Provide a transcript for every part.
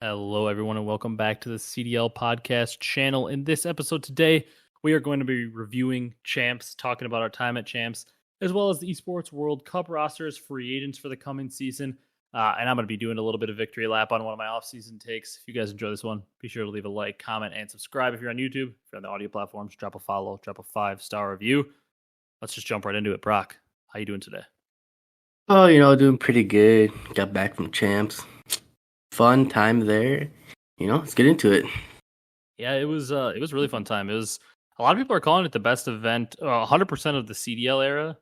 Hello, everyone, and welcome back to the CDL podcast channel. In this episode today, we are going to be reviewing champs, talking about our time at champs, as well as the Esports World Cup rosters, free agents for the coming season. And I'm going to be doing a little bit of victory lap on one of my off-season takes. If you guys enjoy this one, be sure to leave a like, comment, and subscribe. If you're on YouTube, if you're on the audio platforms, drop a follow, drop a 5-star review. Let's just jump right into it. Brock, how you doing today? Oh, doing pretty good. Got back from champs. Fun time there. Let's get into it. Yeah, it was a really fun time. It was a lot of people are calling it the best event, 100% of the CDL era,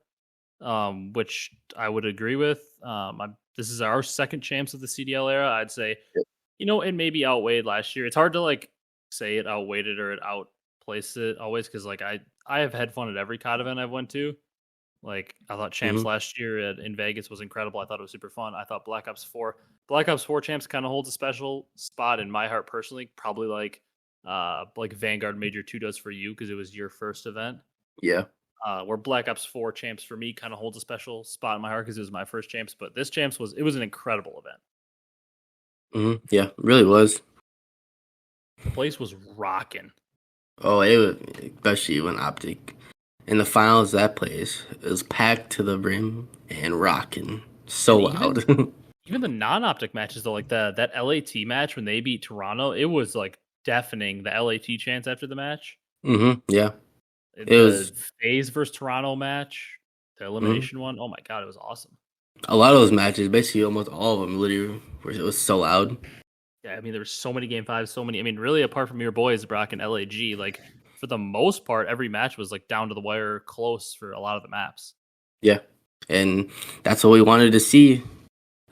which I would agree with. This is our second champs of the CDL era. I'd say, Yep. it maybe outweighed last year. It's hard to say it outweighed it or it outplaced it always because I have had fun at every COD event I've went to. Like I thought champs hmm last year in Vegas was incredible. I thought it was super fun. I thought Black Ops 4 champs kind of holds a special spot in my heart personally. Probably like Vanguard Major 2 does for you because it was your first event. Yeah. Where Black Ops 4 champs for me kind of holds a special spot in my heart because it was my first champs. But this champs was an incredible event. Yeah, really was. The place was rocking. Oh, it was, especially when Optic in the finals. That place it was packed to the brim and rocking so And loud. even the non-optic matches though, like that LAT match when they beat Toronto, it was like deafening. The LAT chants after the match. Yeah, it The was. FaZe versus Toronto match, the hmm elimination one. Oh my god, it was awesome. A lot of those matches, basically almost all of them, literally, it was so loud. Yeah, I mean there were so many game fives, so many. I mean, really, apart from your boys Brock and LAG, like for the most part, every match was like down to the wire, close for a lot of the maps. Yeah, and that's what we wanted to see.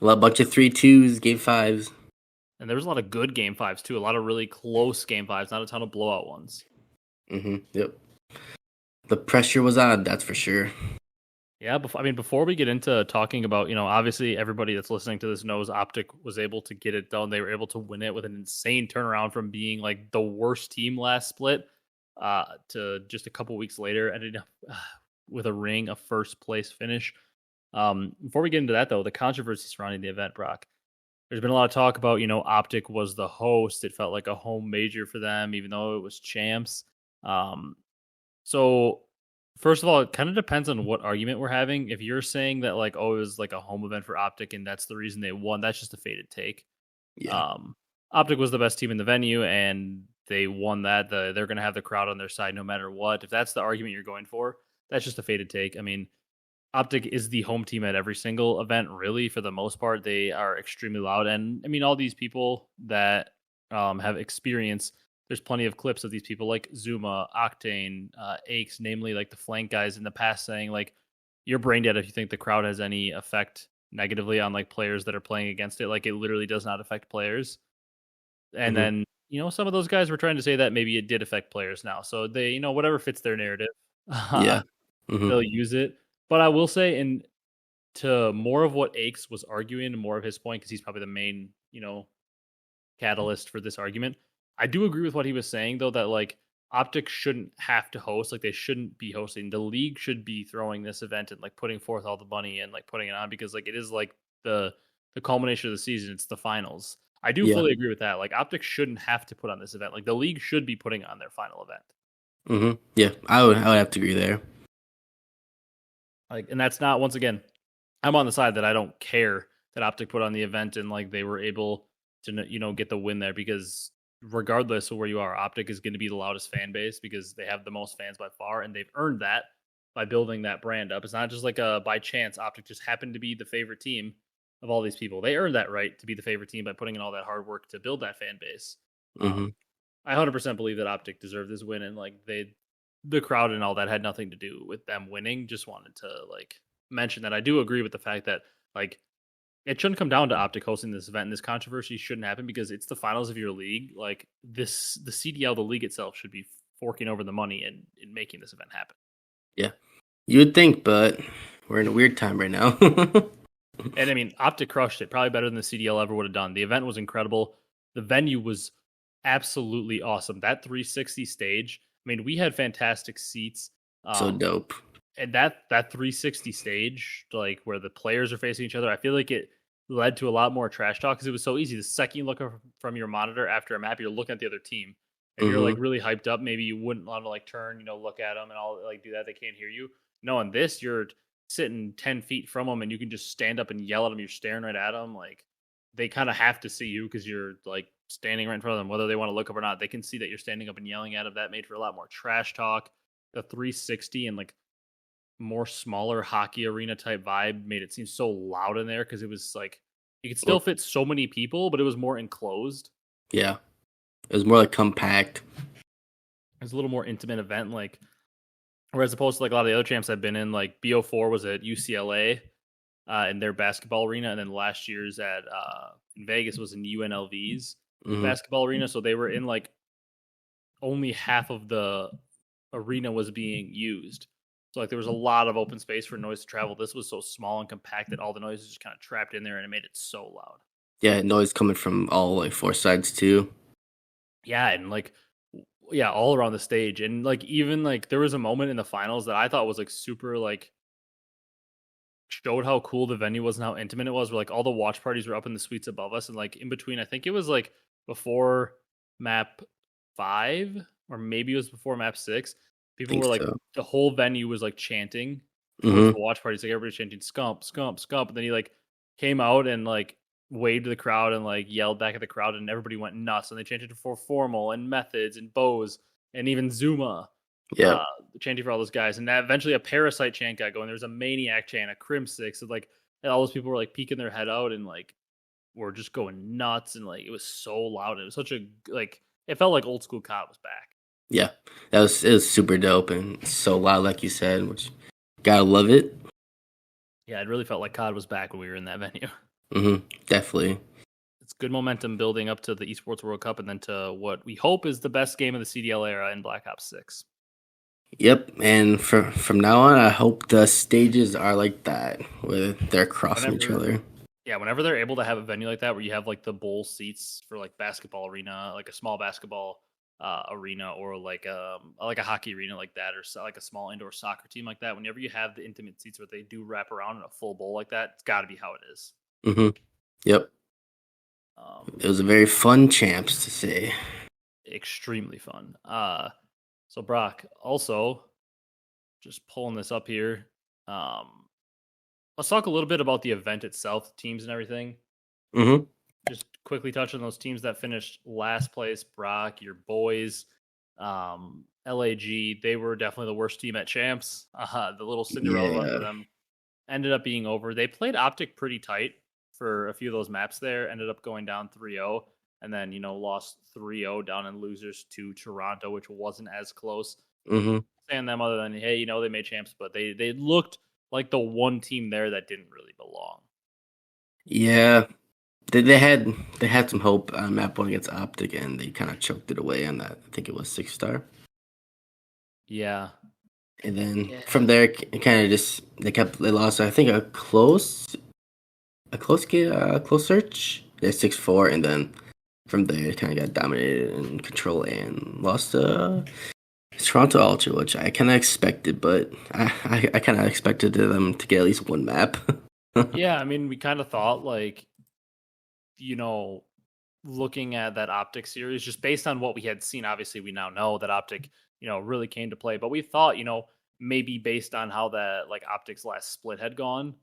A bunch of 3-2s, game fives. And there was a lot of good game fives too, a lot of really close game fives, not a ton of blowout ones. Yep. The pressure was on, that's for sure. Yeah, before we get into talking about, obviously everybody that's listening to this knows Optic was able to get it done. They were able to win it with an insane turnaround from being like the worst team last split to just a couple weeks later ended up with a first place finish. Before we get into that though, the controversy surrounding the event, Brock. There's been a lot of talk about, Optic was the host. It felt like a home major for them, even though it was champs. So first of all, it kind of depends on what argument we're having. If you're saying that it was like a home event for Optic and that's the reason they won, that's just a faded take. Yeah. Um, Optic was the best team in the venue and they won that. They're going to have the crowd on their side no matter what. If that's the argument you're going for, that's just a faded take. I mean, Optic is the home team at every single event, really, for the most part. They are extremely loud. And I mean, all these people that have experience, there's plenty of clips of these people like Zuma, Octane, Aches, namely like the flank guys in the past saying, like, you're brain dead if you think the crowd has any effect negatively on like players that are playing against it. Like, it literally does not affect players. And hmm then, some of those guys were trying to say that maybe it did affect players now. So they, whatever fits their narrative, Yeah. hmm they'll use it. But I will say, and to more of what Aches was arguing, and more of his point, because he's probably the main, catalyst for this argument. I do agree with what he was saying, though, that like Optic shouldn't have to host, like they shouldn't be hosting. The league should be throwing this event and like putting forth all the money and like putting it on because like it is like the culmination of the season. It's the finals. I do Yeah. fully agree with that. Like Optic shouldn't have to put on this event. Like the league should be putting on their final event. Yeah. I would have to agree there. Like, and that's not, once again, I'm on the side that I don't care that Optic put on the event and like they were able to get the win there because regardless of where you are, Optic is going to be the loudest fan base because they have the most fans by far and they've earned that by building that brand up. It's not just like a by chance Optic just happened to be the favorite team of all these people. They earned that right to be the favorite team by putting in all that hard work to build that fan base. hmm I 100% believe that Optic deserved this win and like the crowd and all that had nothing to do with them winning. Just wanted to like mention that I do agree with the fact that like it shouldn't come down to Optic hosting this event, and this controversy shouldn't happen because it's the finals of your league. Like this, the CDL, the league itself, should be forking over the money and in making this event happen. Yeah. You would think, but we're in a weird time right now. And I mean, Optic crushed it, probably better than the CDL ever would have done. The event was incredible. The venue was absolutely awesome. That 360 stage. I mean, we had fantastic seats. So Um, dope. and that 360 stage, like where the players are facing each other, I feel like it led to a lot more trash talk because it was so easy. The second you look from your monitor after a map, you're looking at the other team. If you're like Mm-hmm. really hyped up, maybe you wouldn't want to like turn, look at them and all like do that. They can't hear you. No, on this, you're sitting 10 feet from them and you can just stand up and yell at them. You're staring right at them. Like they kind of have to see you because you're like standing right in front of them, whether they want to look up or not. They can see that you're standing up and yelling at them. That made for a lot more trash talk. The 360 and like more smaller hockey arena type vibe made it seem so loud in there because it was like you could still fit so many people, but it was more enclosed. Yeah, it was more like compact. It was a little more intimate event, like whereas opposed to like a lot of the other champs I've been in, like BO4 was at UCLA in their basketball arena, and then last year's at in Vegas was in UNLV's basketball arena. So they were in like only half of the arena was being used. So like there was a lot of open space for noise to travel. This was so small and compact that all the noise was just kind of trapped in there, and it made it so loud. Yeah, noise coming from all like four sides too. Yeah, and like all around the stage. And like even like there was a moment in the finals that I thought was like super like showed how cool the venue was and how intimate it was. Where like all the watch parties were up in the suites above us, and like in between, I think it was like before map 5 or maybe it was before map 6. People were like, So. the whole venue was like chanting towards the watch parties. Like everybody chanting "scump, scump, scump," and then he like came out and like waved to the crowd and like yelled back at the crowd, and everybody went nuts. And they chanted for Formal and Methods and Bose and even Zuma. Yeah, chanting for all those guys, and that eventually a Parasite chant got going. There was a Maniac chant, a Crim Six, and like and all those people were like peeking their head out and like were just going nuts, and like it was so loud. It was such a like it felt like old school COD was back. Yeah, it was super dope and so loud, like you said, which gotta love it. Yeah, it really felt like COD was back when we were in that venue. Definitely. It's good momentum building up to the Esports World Cup and then to what we hope is the best game of the CDL era in Black Ops 6. Yep, and from now on, I hope the stages are like that, where they're crossing each other. Yeah, whenever they're able to have a venue like that, where you have like the bowl seats for like basketball arena, like a small basketball arena, or like a hockey arena like that, or like a small indoor soccer team like that. Whenever you have the intimate seats where they do wrap around in a full bowl like that, it's got to be how it is. Yep. It was a very fun champs to say. Extremely fun. So Brock, also, just pulling this up here. Let's talk a little bit about the event itself, teams and everything. Just quickly touch on those teams that finished last place. Brock, your boys, LAG, they were definitely the worst team at champs. The little Cinderella run for them ended up being over. They played Optic pretty tight for a few of those maps there, ended up going down 3-0, and then, lost 3-0 down in losers to Toronto, which wasn't as close. Saying them other than, hey, they made champs, but they looked like the one team there that didn't really belong. Yeah, they had some hope on map 1 against Optic, and they kind of choked it away on that. I think it was 6-star. Yeah. And then from there, it kind of just they lost. I think a close search. They're 6-4, and then from there, it kind of got dominated in control and lost to Toronto Ultra, which I kind of expected, but I kind of expected them to get at least one map. Yeah, I mean, we kind of thought like, looking at that Optic series, just based on what we had seen, obviously we now know that Optic, really came to play. But we thought, maybe based on how that like Optic's last split had gone,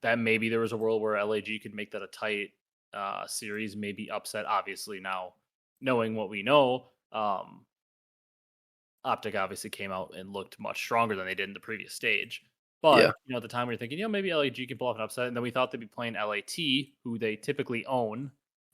that maybe there was a world where LAG could make that a tight series, maybe upset. Obviously, now knowing what we know, Optic obviously came out and looked much stronger than they did in the previous stage. But at the time we were thinking, maybe LAG can pull off an upset, and then we thought they'd be playing LAT, who they typically own.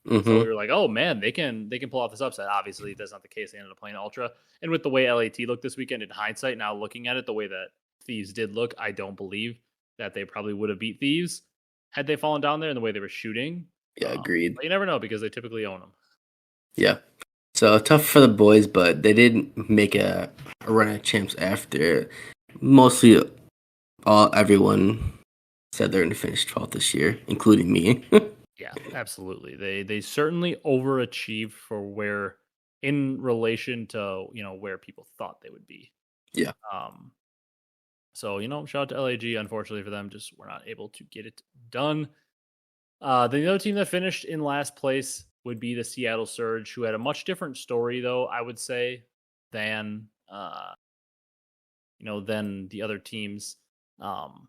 So we were like, oh man, they can pull off this upset. Obviously, that's not the case. They ended up playing Ultra, and with the way LAT looked this weekend, in hindsight, now looking at it, the way that Thieves did look, I don't believe that they probably would have beat Thieves had they fallen down there in the way they were shooting. Yeah, agreed. But you never know because they typically own them. Yeah. So tough for the boys, but they did make a run at champs after. Mostly everyone said they're going to finish 12th this year, including me. Yeah, absolutely. They certainly overachieved for where, in relation to where people thought they would be. Yeah. So shout out to LAG. Unfortunately for them, just we're not able to get it done. The other team that finished in last place would be the Seattle Surge, who had a much different story, though I would say, than than the other teams, um,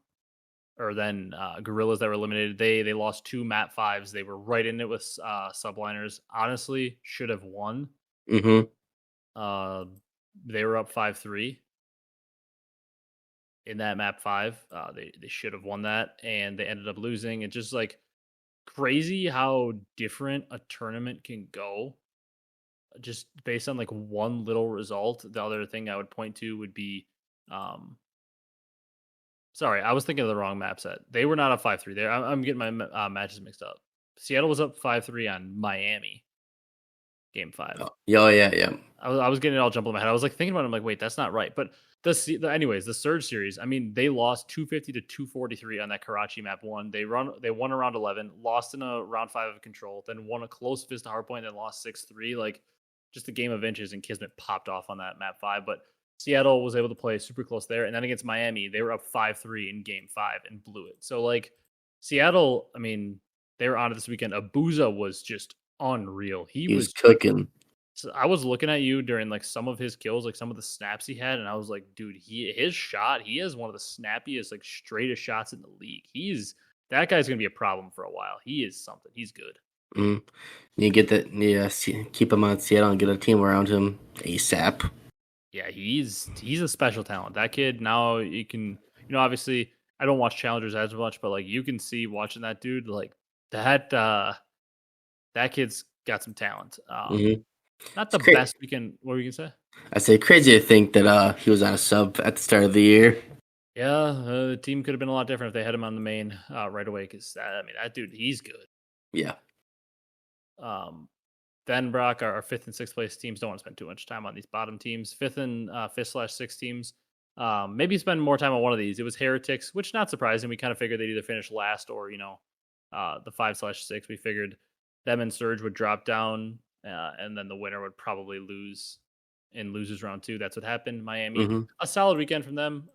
or than Gorillas that were eliminated. They lost two map fives. They were right in it with Subliners. Honestly, should have won. Mm-hmm. They were up 5-3 in that map five. They should have won that, and they ended up losing. It's just like crazy how different a tournament can go just based on like one little result. The other thing I would point to would be sorry, I was thinking of the wrong map set. They were not up 5-3 there. I'm getting my matches mixed up. Seattle was up 5-3 on Miami game 5. Oh, yeah. I was getting it all jumbled in my head. I was like thinking about it. I'm like, wait, that's not right. But anyways, the Surge series. I mean, they lost 250 to 243 on that Karachi map one. They won around 11, lost in a round 5 of control, then won a close fist to hardpoint, then lost 6-3. Like just a game of inches, and Kismet popped off on that map 5. But Seattle was able to play super close there, and then against Miami, they were up 5-3 in game 5 and blew it. So like Seattle, I mean, they were on it this weekend. Abuza was just unreal. He was cooking. So I was looking at you during like some of his kills, like some of the snaps he had, and I was like, dude, his shot, he has one of the snappiest, like straightest shots in the league. That guy's gonna be a problem for a while. He is something. He's good. You get that. Yeah, keep him on Seattle and get a team around him ASAP. Yeah, he's a special talent. That kid. Now you can, obviously I don't watch challengers as much, but like you can see watching that dude, like that kid's got some talent. Not the best weekend. What were you gonna say? I say crazy to think that he was on a sub at the start of the year. Yeah, the team could have been a lot different if they had him on the main right away. Because that dude, he's good. Yeah. Then Brock, our 5th and 6th place teams, don't want to spend too much time on these bottom teams. 5th and 5th/6 teams. Maybe spend more time on one of these. It was Heretics, which not surprising. We kind of figured they'd either finish last or the 5/6. We figured them and Surge would drop down. And then the winner would probably lose in losers round 2. That's what happened. Miami, a solid weekend from them.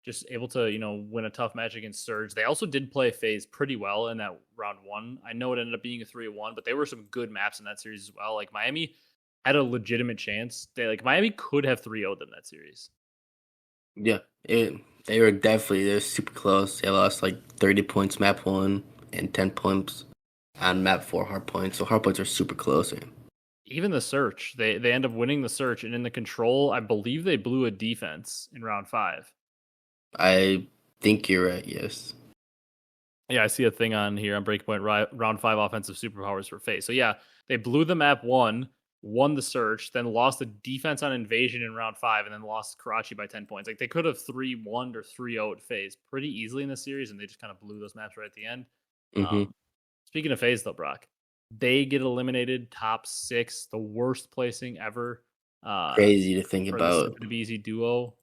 Just able to, win a tough match against Surge. They also did play FaZe pretty well in that round 1. I know it ended up being a 3-1, but there were some good maps in that series as well. Like Miami had a legitimate chance. Miami could have 3-0'd them that series. Yeah, they're super close. They lost like 30 points map 1 and 10 points on map 4 hardpoints. So hardpoints are super close. Even the search, they end up winning the search, and in the control, I believe they blew a defense in round 5. I think you're right. Yes. Yeah, I see a thing on here on Breakpoint. Round 5 offensive superpowers for FaZe. So yeah, they blew the map 1, won the search, then lost the defense on invasion in round 5, and then lost Karachi by 10 points. Like they could have 3-1 or 3-0 FaZe pretty easily in this series, and they just kind of blew those maps right at the end. Speaking of FaZe though, Brock, they get eliminated top 6, the worst placing ever. Crazy to think about. The BZ duo.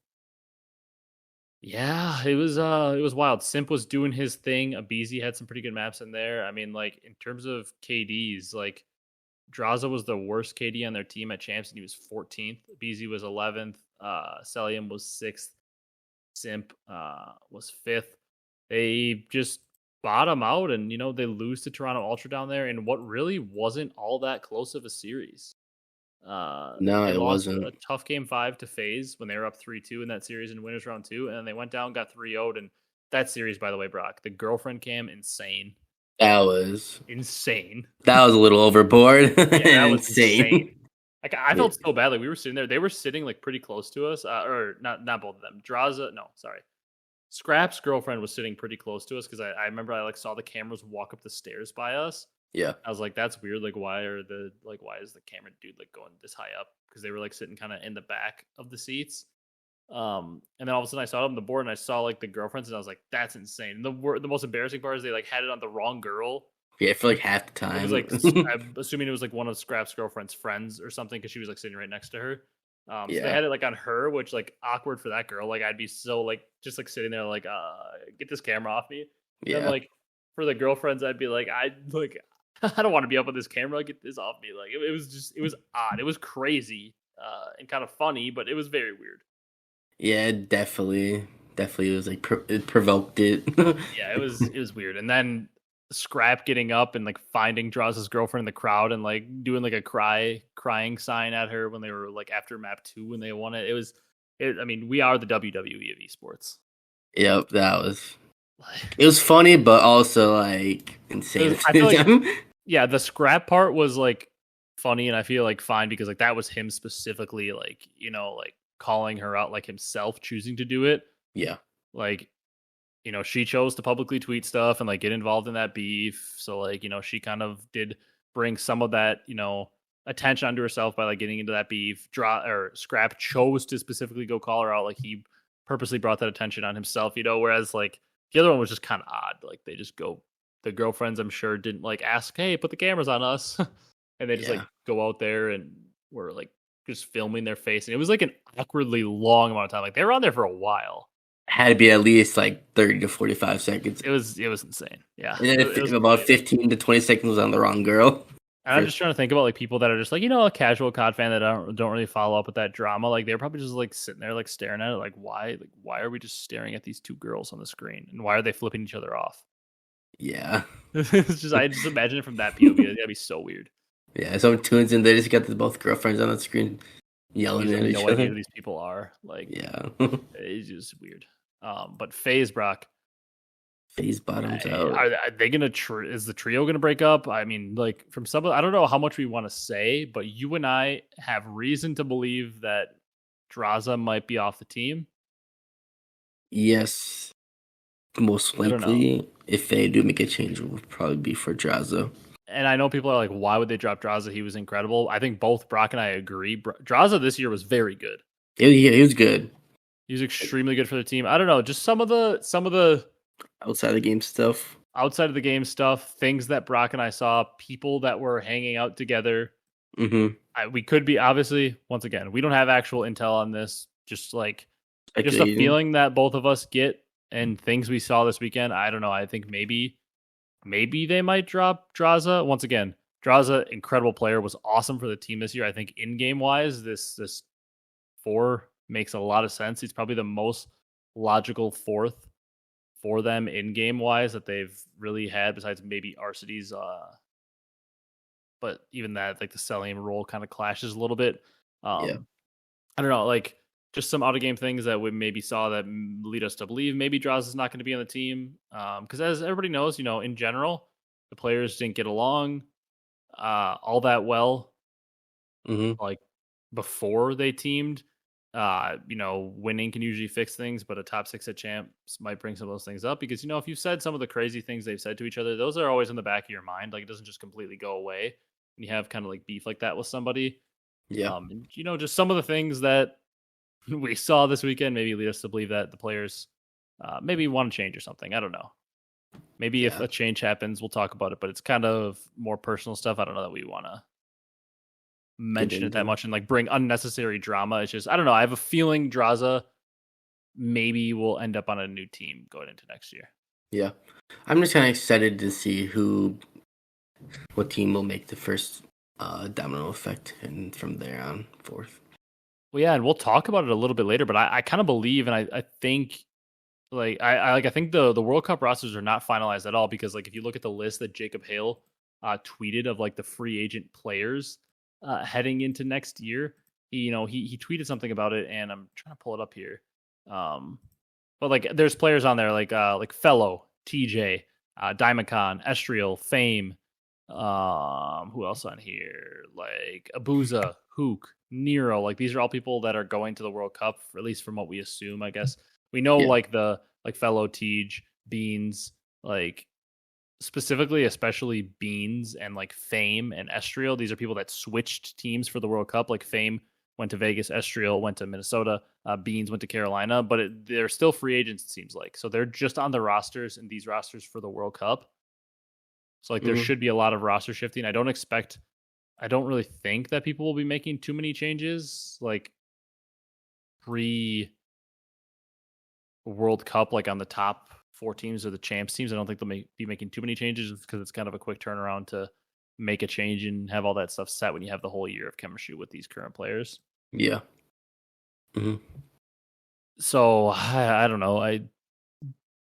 Yeah, it was wild. Simp was doing his thing. aBeZy had some pretty good maps in there. I mean, like in terms of KDs, like Draza was the worst KD on their team at champs, and he was 14th. aBeZy was 11th. Celium was 6th. Simp was 5th. They just bottom out, and they lose to Toronto Ultra down there in what really wasn't all that close of a series. No, it wasn't. A tough game 5 to FaZe when they were up 3-2 in that series in winners round 2, and then they went down, got 3-0'd. And that series, by the way, Brock, the girlfriend cam, insane. That was insane. That was a little overboard. Yeah, that was insane. Like I felt so bad. Like we were sitting there, they were sitting like pretty close to us, or not both of them. Scrap's girlfriend was sitting pretty close to us because I remember I like saw the cameras walk up the stairs by us. Yeah. I was like, that's weird. Like, why is the camera dude like going this high up? Because they were like sitting kind of in the back of the seats. And then all of a sudden I saw it on the board and I saw like the girlfriends and I was like, that's insane. And the most embarrassing part is they like had it on the wrong girl. Yeah, for like half the time. It was like I'm assuming it was like one of Scrap's girlfriend's friends or something because she was like sitting right next to her. So they had it like on her, which like awkward for that girl. Like I'd be so like just like sitting there like get this camera off me. Yeah. And like for the girlfriends, I'd be like I don't want to be up on this camera. Get this off me. Like it was odd. It was crazy and kind of funny, but it was very weird. Yeah, definitely was like it provoked it. Yeah, it was weird. And then Scrap getting up and like finding Draza's girlfriend in the crowd and like doing like a crying sign at her when they were like after map 2 when they won it. I mean, we are the WWE of esports. Yep, it was funny, but also like insane. I feel like, yeah, the scrap part was like funny, and I feel like fine because like that was him specifically, like, you know, like calling her out, like himself choosing to do it. Yeah, Like, you know, she chose to publicly tweet stuff and like get involved in that beef. So like, you know, she kind of did bring some of that, you know, attention onto herself by like getting into that beef. Scrap chose to specifically go call her out. Like he purposely brought that attention on himself, you know, whereas like the other one was just kind of odd. Like they just go, the girlfriends, I'm sure, didn't like ask, hey, put the cameras on us. And they just like go out there and were like just filming their face. And it was like an awkwardly long amount of time. Like they were on there for a while. had to be at least like 30 to 45 seconds. It was insane. Yeah. And then about 15 to 20 seconds was on the wrong girl. And I'm just trying to think about like people that are just like, you know, a casual COD fan that don't really follow up with that drama. Like they're probably just like sitting there like staring at it. Like why are we just staring at these two girls on the screen? And why are they flipping each other off? Yeah. It's just, I just imagine it from that POV. That'd be so weird. Yeah, someone tunes in, they just got both girlfriends on the screen yelling at each no other. idea who these people are. Like, yeah. It's just weird. But FaZe, Brock, FaZe bottoms out. Are they gonna? Is the trio gonna break up? I mean, like from some, I don't know how much we want to say, but you and I have reason to believe that Draza might be off the team. Yes, most likely, if they do make a change, it will probably be for Draza. And I know people are like, why would they drop Draza? He was incredible. I think both Brock and I agree. Draza this year was very good. He was good. He was extremely good for the team. I don't know, just some of the outside of the game stuff, things that Brock and I saw, people that were hanging out together. Mm-hmm. We could be, obviously, once again, we don't have actual intel on this. Just a feeling that both of us get and things we saw this weekend. I don't know. I think maybe they might drop Draza. Once again, Draza, incredible player, was awesome for the team this year. I think in-game wise, this 4 makes a lot of sense. He's probably the most logical 4th for them in-game wise that they've really had, besides maybe Arcides. But even that, like the Cellium role kind of clashes a little bit. I don't know, like just some out-of-game things that we maybe saw that lead us to believe maybe Draza is not going to be on the team. Because as everybody knows, you know, in general, the players didn't get along all that well. Like before they teamed. You know, winning can usually fix things, but a top 6 at champs might bring some of those things up because, you know, if you've said some of the crazy things they've said to each other, those are always in the back of your mind. Like it doesn't just completely go away when you have kind of like beef like that with somebody. Yeah. And, you know, just some of the things that we saw this weekend maybe lead us to believe that the players maybe want to change or something. I don't know. Maybe if a change happens, we'll talk about it, but it's kind of more personal stuff. I don't know that we want to mention it that much and like bring unnecessary drama. It's just, I don't know. I have a feeling Draza maybe will end up on a new team going into next year. Yeah. I'm just kind of excited to see what team will make the first domino effect and from there on forth. Well, yeah, and we'll talk about it a little bit later, but I kind of believe, and I think like I think the World Cup rosters are not finalized at all, because like if you look at the list that Jacob Hale tweeted of like the free agent players heading into next year, he tweeted something about it, and I'm trying to pull it up here. But like there's players on there like Fellow, TJ, Diamondcon, Estriel, Fame. Who else on here? Like Abuza, Hook, Nero. Like these are all people that are going to the World Cup, at least from what we assume, I guess. We know like Fellow, Tej, Beans, like specifically, especially Beans and like Fame and Estriel. These are people that switched teams for the World Cup. Like Fame went to Vegas, Estriel went to Minnesota, Beans went to Carolina, but they're still free agents, it seems like. So they're just on the rosters and these rosters for the World Cup. So like there should be a lot of roster shifting. I don't really think that people will be making too many changes like pre World Cup, like on the top 4 teams or the champs teams. I don't think they'll be making too many changes because it's kind of a quick turnaround to make a change and have all that stuff set when you have the whole year of chemistry with these current players. Yeah. So I don't know.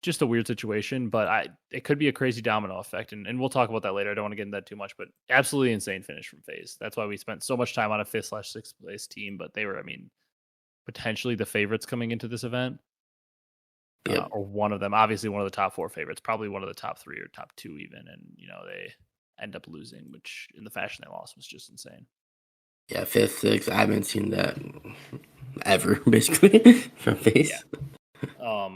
just a weird situation, but it could be a crazy domino effect, and we'll talk about that later. I don't want to get into that too much, but absolutely insane finish from FaZe. That's why we spent so much time on a fifth/sixth place team, but they were, I mean, potentially the favorites coming into this event, Yep. or one of them, obviously one of the top 4 favorites, probably one of the top 3 or top 2 even, and they end up losing, which in the fashion they lost was just insane. Yeah, fifth, sixth. I haven't seen that ever, basically, from FaZe. Yeah.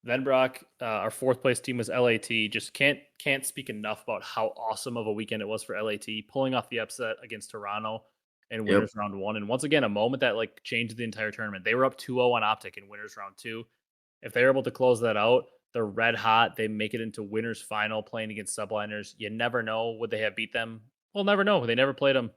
Then Brock, our 4th place team was LAT. Just can't speak enough about how awesome of a weekend it was for LAT, pulling off the upset against Toronto in winners round 1. And once again, a moment that like changed the entire tournament. They were up 2-0 on Optic in winners round 2. If they're able to close that out, they're red hot. They make it into winners final playing against Subliners. You never know. Would they have beat them? We'll never know. They never played them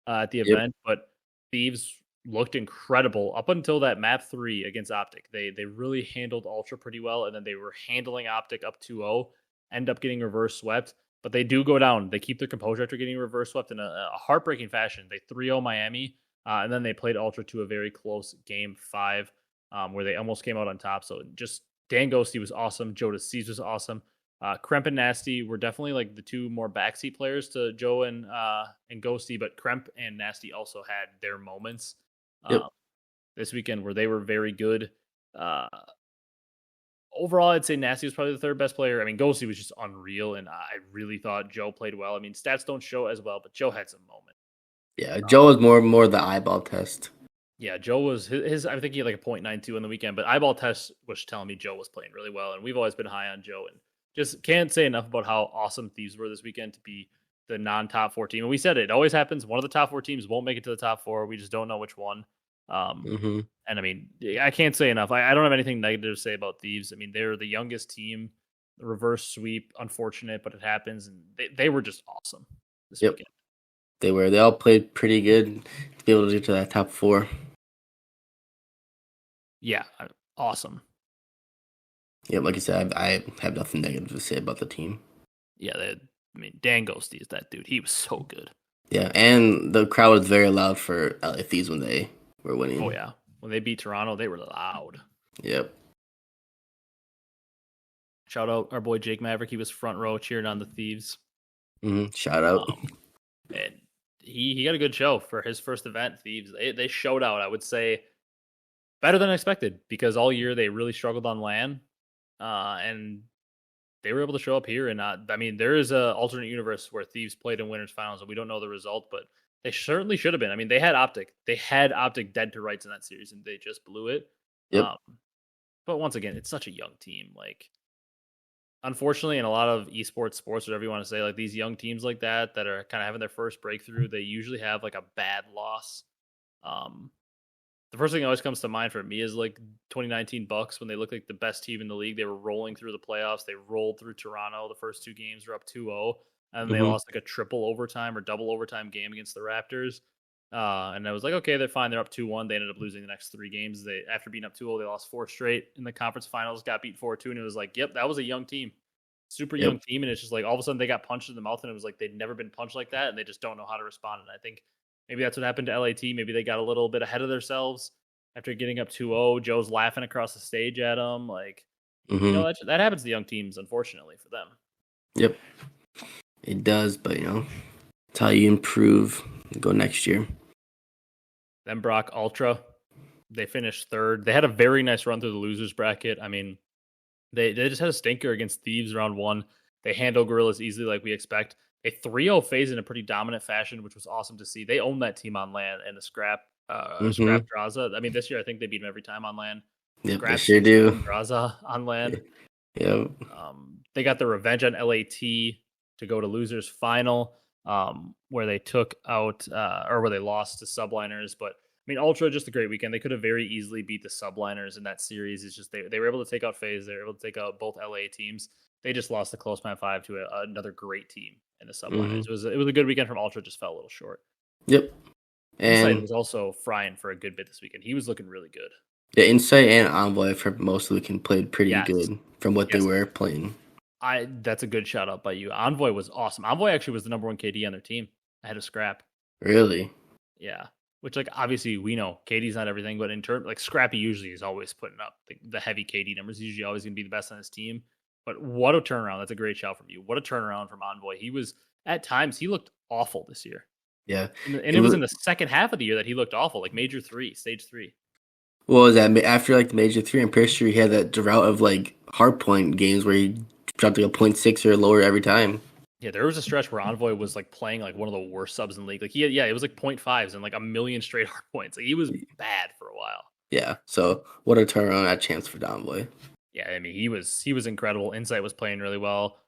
at the event, but Thieves looked incredible up until that map 3 against Optic. They really handled Ultra pretty well, and then they were handling Optic up 2-0, end up getting reverse swept, but they do go down. They keep their composure after getting reverse swept in a heartbreaking fashion. They 3-0 Miami, and then they played Ultra to a very close game 5, where they almost came out on top. So just Dan Ghosty was awesome. Joe DeCease was awesome. Kremp and Nasty were definitely like the 2 more backseat players to Joe and Ghosty, but Kremp and Nasty also had their moments this weekend where they were very good. Overall, I'd say Nasty was probably the 3rd best player. I mean, Ghosty was just unreal, and I really thought Joe played well. I mean, stats don't show as well, but Joe had some moments. Yeah, Joe was more the eyeball test. Yeah, Joe was his. I think he had like a .92 in the weekend, but eyeball test was telling me Joe was playing really well, and we've always been high on Joe, and just can't say enough about how awesome Thieves were this weekend to be the non-top 4 team. And we said it always happens. One of the top 4 teams won't make it to the top 4. We just don't know which one. And I mean, I can't say enough. I don't have anything negative to say about Thieves. I mean, they're the youngest team. The reverse sweep, unfortunate, but it happens, and they were just awesome this weekend. They were. They all played pretty good to be able to get to that top 4. Yeah, awesome. Yeah, like you said, I have nothing negative to say about the team. Yeah, I mean, Dan Ghosty is that dude. He was so good. Yeah, and the crowd was very loud for LA Thieves when they were winning. Oh, yeah. When they beat Toronto, they were loud. Yep. Shout out our boy Jake Maverick. He was front row cheering on the Thieves. Shout out. And he got a good show for his first event, Thieves. They showed out, I would say, better than expected, because all year they really struggled on LAN. And they were able to show up here. And I mean, there is an alternate universe where Thieves played in winners finals, and we don't know the result, but they certainly should have been. I mean, they had Optic. They had Optic dead to rights in that series, and they just blew it. Yep. But once again, it's such a young team. Like, unfortunately, in a lot of esports, sports, whatever you want to say, like these young teams like that are kind of having their first breakthrough, they usually have like a bad loss. The first thing that always comes to mind for me is like 2019 Bucks when they looked like the best team in the league. They were rolling through the playoffs. They rolled through Toronto. The first 2 games were up 2-0, and they lost like a triple overtime or double overtime game against the Raptors. And I was like, okay, they're fine. They're up 2-1. They ended up losing the next 3 games. They, after being up 2-0, they lost 4 straight in the conference finals, got beat 4-2, and it was like, yep, that was a young team. Super young team, and it's just like all of a sudden they got punched in the mouth, and it was like they'd never been punched like that, and they just don't know how to respond. And I think maybe that's what happened to LAT. Maybe they got a little bit ahead of themselves after getting up 2-0. Joe's laughing across the stage at them. Like, you know, that happens to young teams, unfortunately, for them. Yep. It does, but, you know, it's how you improve and go next year. Then Brock Ultra, they finished 3rd. They had a very nice run through the losers bracket. I mean, they just had a stinker against Thieves round 1. They handle Gorillas easily like we expect. They 3-0 FaZe in a pretty dominant fashion, which was awesome to see. They owned that team on LAN and the Scrap Draza. I mean, this year I think they beat them every time on LAN. Yep, they sure do. Draza on LAN. Yep. They got the revenge on LAT to go to losers final, where they took out or where they lost to Subliners. But I mean, Ultra just a great weekend. They could have very easily beat the Subliners in that series. It's just they were able to take out FaZe. They were able to take out both LA teams. They just lost the close map 5 to another great team in the Subliners. It was a good weekend from Ultra. Just fell a little short. Yep. And Insight was also frying for a good bit this weekend. He was looking really good. Yeah, Insight and Envoy for most of the weekend played pretty good from what they were playing. That's a good shout out by you. Envoy was awesome. Envoy actually was the number 1 KD on their team. I had a Scrap. Really? Yeah. Which, like, obviously we know KD's not everything, but in terms, like, Scrappy usually is always putting up the heavy KD numbers. He's usually always going to be the best on his team. But what a turnaround. That's a great shout from you. What a turnaround from Envoy. He was, at times, he looked awful this year. Yeah, And it was in the second half of the year that he looked awful, like Major 3, Stage 3. what was that? After like the Major 3, I'm pretty sure he had that drought of like hardpoint games where he dropped like a 0.6 or lower every time. Yeah, there was a stretch where Envoy was like playing like one of the worst subs in the league. Like it was like 0.5s and like a million straight hard points. Like he was bad for a while. Yeah, so what a turnaround at chance for Envoy. Yeah, I mean he was incredible. Insight was playing really well.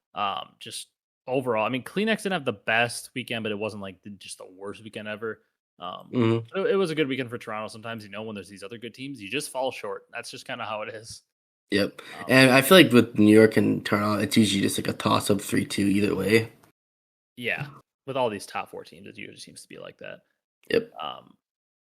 Just overall, I mean Kleenex didn't have the best weekend, but it wasn't like just the worst weekend ever. It was a good weekend for Toronto. Sometimes when there's these other good teams, you just fall short. That's just kind of how it is. Yep, and I feel like with New York and Toronto, it's usually just like a toss up 3-2 either way. Yeah, with all these top 4 teams, it usually seems to be like that. Yep.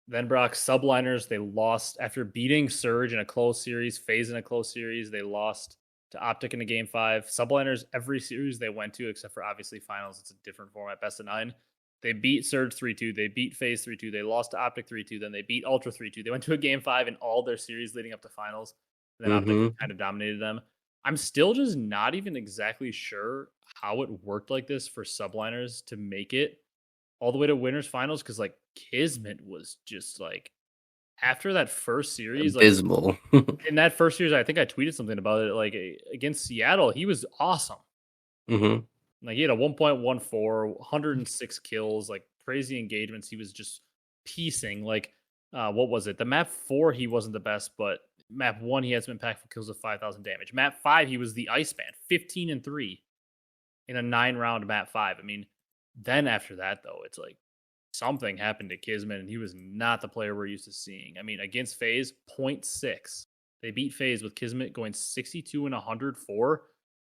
Then Brock Subliners, they lost after beating Surge in a close series, FaZe in a close series. They lost to Optic in a game 5. Subliners, every series they went to, except for obviously finals, it's a different format, best of 9. They beat Surge 3-2. They beat FaZe 3-2. They lost to Optic 3-2. Then they beat Ultra 3-2. They went to a game 5 in all their series leading up to finals. And then Optic kind of dominated them. I'm still just not even exactly sure how it worked like this for Subliners to make it all the way to winners finals, because like Kismet was just like after that first series, abysmal. Like, in that first series, I think I tweeted something about it. Like against Seattle, he was awesome. Like he had a 1.14, 106 kills, like crazy engagements. He was just piecing. Like what was it? The map 4, he wasn't the best, but map 1, he had some impactful kills of 5,000 damage. Map 5, he was the Iceman, 15-3 in a 9-round map 5. I mean, then after that, though, it's like something happened to Kismet, and he was not the player we're used to seeing. I mean, against FaZe, 0.6. They beat FaZe with Kismet going 62 and 104.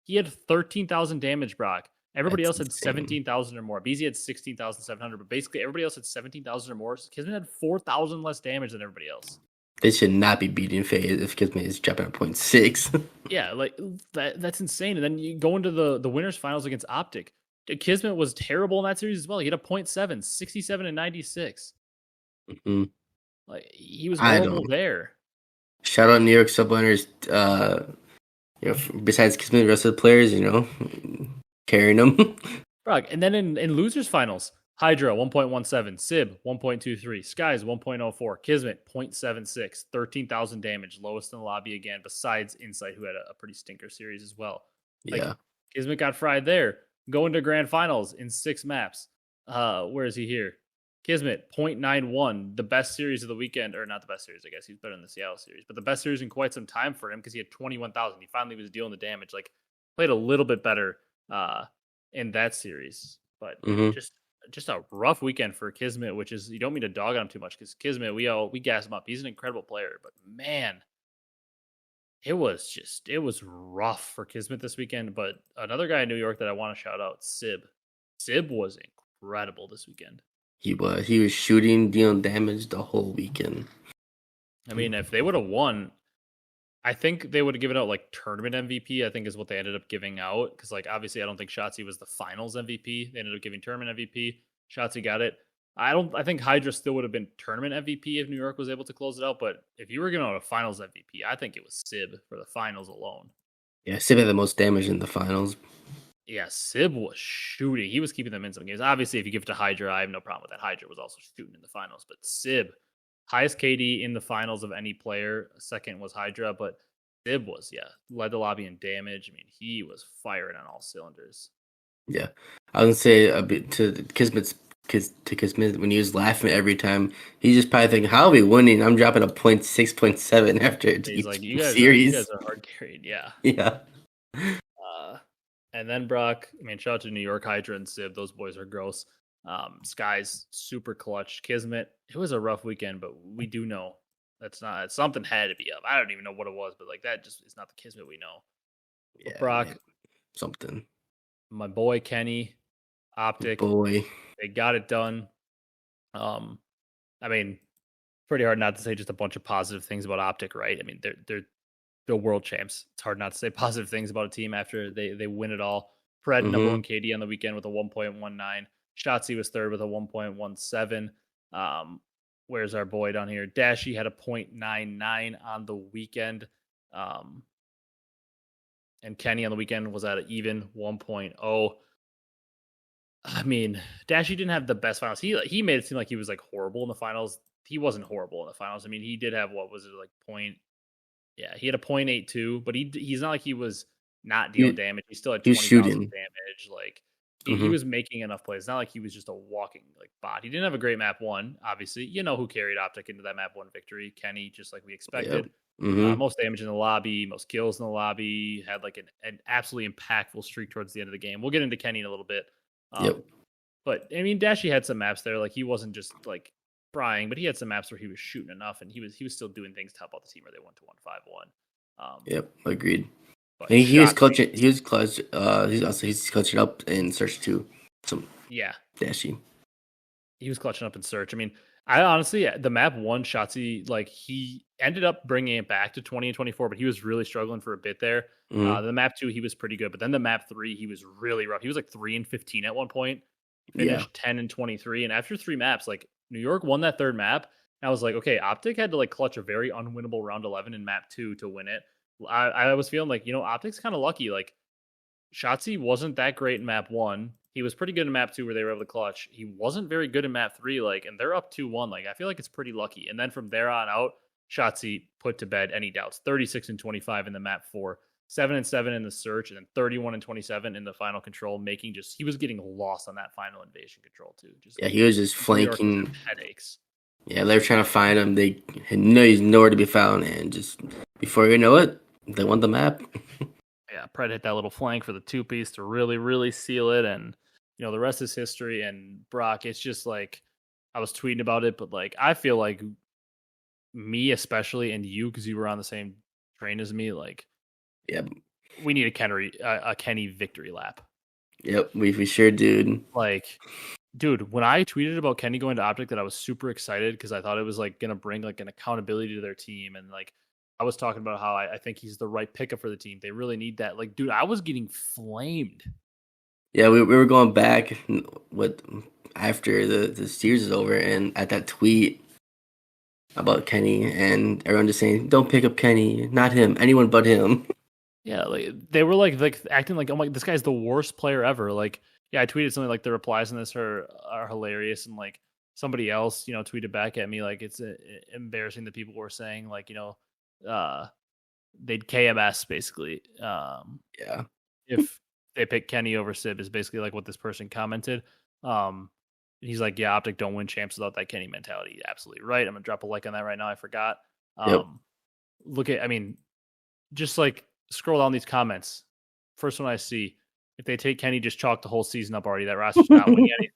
He had 13,000 damage, Brock. Everybody else had 17,000 or more. BZ had 16,700, but basically everybody else had 17,000 or more. Kismet had 4,000 less damage than everybody else. They should not be beating FaZe if Kismet is dropping at 0.6. Yeah, like that's insane. And then you go into the winners finals against Optic. Kismet was terrible in that series as well. He had a 0.7, 67 and 96. Like he was horrible there. Shout out New York Subliners. Besides Kismet, the rest of the players, carrying them. Brock, and then in losers finals, Hydra 1.17, Sib 1.23, Skies 1.04, Kismet 0.76, 13,000 damage, lowest in the lobby again, besides Insight, who had a pretty stinker series as well. Like, Kismet got fried there. Going to grand finals in 6 maps. Where is he here? Kismet 0.91, the best series of the weekend, or not the best series, I guess. He's better than the Seattle series, but the best series in quite some time for him because he had 21,000. He finally was dealing the damage. Like, played a little bit better in that series, but just a rough weekend for Kismet, which is, you don't mean to dog on him too much because Kismet, we gas him up. He's an incredible player, but man, it was rough for Kismet this weekend. But another guy in New York that I want to shout out, Sib. Sib was incredible this weekend. He was shooting, dealing damage the whole weekend. I mean, if they would have won, I think they would have given out like tournament MVP, I think is what they ended up giving out. Because like obviously I don't think Shotzzy was the finals MVP. They ended up giving tournament MVP. Shotzzy got it. I think Hydra still would have been tournament MVP if New York was able to close it out. But if you were giving out a finals MVP, I think it was Sib for the finals alone. Yeah, Sib had the most damage in the finals. Yeah, Sib was shooting. He was keeping them in some games. Obviously, if you give it to Hydra, I have no problem with that. Hydra was also shooting in the finals. But Sib, highest KD in the finals of any player. Second was Hydra, but Sib was, led the lobby in damage. I mean, he was firing on all cylinders. Yeah. I would say a bit to Kismet, when he was laughing every time, he's just probably thinking, how are we winning? I'm dropping a 0.6, 0.7 after he's like, you guys are hard carried. Yeah. Yeah. And then Brock, I mean, shout out to New York, Hydra and Sib. Those boys are gross. Skies, super clutch. Kismet, it was a rough weekend, but we do know something had to be up. I don't even know what it was, but like that just is not the Kismet we know. Yeah, but Brock, something. My boy Kenny, Optic, they got it done. I mean, pretty hard not to say just a bunch of positive things about Optic, right? I mean, they're world champs. It's hard not to say positive things about a team after they win it all. Pred number 1 KD on the weekend with a 1.19. Shotzzy was third with a 1.17. Where's our boy down here? Dashy had a 0.99 on the weekend. and Kenny on the weekend was at an even 1.0. I mean, Dashy didn't have the best finals. He made it seem like he was like horrible in the finals. He wasn't horrible in the finals. I mean, he did have what was it like point? Yeah, he had a 0.82, but he's not like he was not dealing He, damage. He still had he was 20,000 shooting. damage. Like he Hmm. was making enough plays. It's not like he was just a walking like bot. He didn't have a great map one. Obviously, you know who carried Optic into that map one victory? Kenny, just like we Yep. expected. Hmm. Most damage in the lobby, most kills in the lobby. Had like an absolutely impactful streak towards the end of the game. We'll get into Kenny in a little bit. Yep. But I mean, Dashy had some maps there. Like he wasn't just like frying, but he had some maps where he was shooting enough, and he was still doing things to help out the team where they went to 1-5-1. Yep. Agreed. But He was shot, clutching. He was clutch. He's clutching up in search too. Some yeah, Dashy. he was clutching up in search. I mean, I honestly the map one Shotzzy, like he ended up bringing it back to 20 and 24, but he was really struggling for a bit there. Hmm. The map two he was pretty good, but then the map three he was really rough. He was like 3 and 15 at one point. Yeah. Finished 10 and 23, and after three maps, like New York won that third map. And I was like, okay, Optic had to like clutch a very unwinnable round 11 in map two to win it. I was feeling like, Optic's kind of lucky. Like Shotzzy wasn't that great in map one. He was pretty good in map two where they were able to clutch. He wasn't very good in map three, like, and they're up 2-1. Like, I feel like it's pretty lucky. And then from there on out, Shotzzy put to bed any doubts. 36 and 25 in the map four, 7 and 7 in the search, and then 31 and 27 in the final control, making he was getting lost on that final invasion control too. Just Yeah. He was just New York was flanking. having headaches. Yeah. They were trying to find him. They know he's nowhere to be found, and just before you know it, they won the map. Yeah, Pred hit that little flank for the two piece to really, really seal it. And, the rest is history. And Brock, it's just like, I was tweeting about it, but like, I feel like me, especially, and you, because you were on the same train as me, like, Yeah. we need a Kenny victory lap. Yep. We sure do. Like, dude, when I tweeted about Kenny going to Optic, that I was super excited because I thought it was like going to bring like an accountability to their team. And like, I was talking about how I think he's the right pickup for the team. They really need that. Like, dude, I was getting flamed. Yeah, we were going back with after the series is over, and at that tweet about Kenny, and everyone just saying, "Don't pick up Kenny, not him, anyone but him." Yeah, like they were like acting like, oh my, this guy's the worst player ever. Like, yeah, I tweeted something like the replies in this are hilarious, and like somebody else, tweeted back at me like it's embarrassing that people were saying like, they'd KMS basically. Yeah, If they pick Kenny over Sib is basically like what this person commented. He's like, yeah, Optic don't win champs without that Kenny mentality. Absolutely right. I'm gonna drop a like on that right now. I forgot. yep, I mean, just like scroll down these comments. First one I see, if they take Kenny, just chalk the whole season up already. That roster's not winning anything.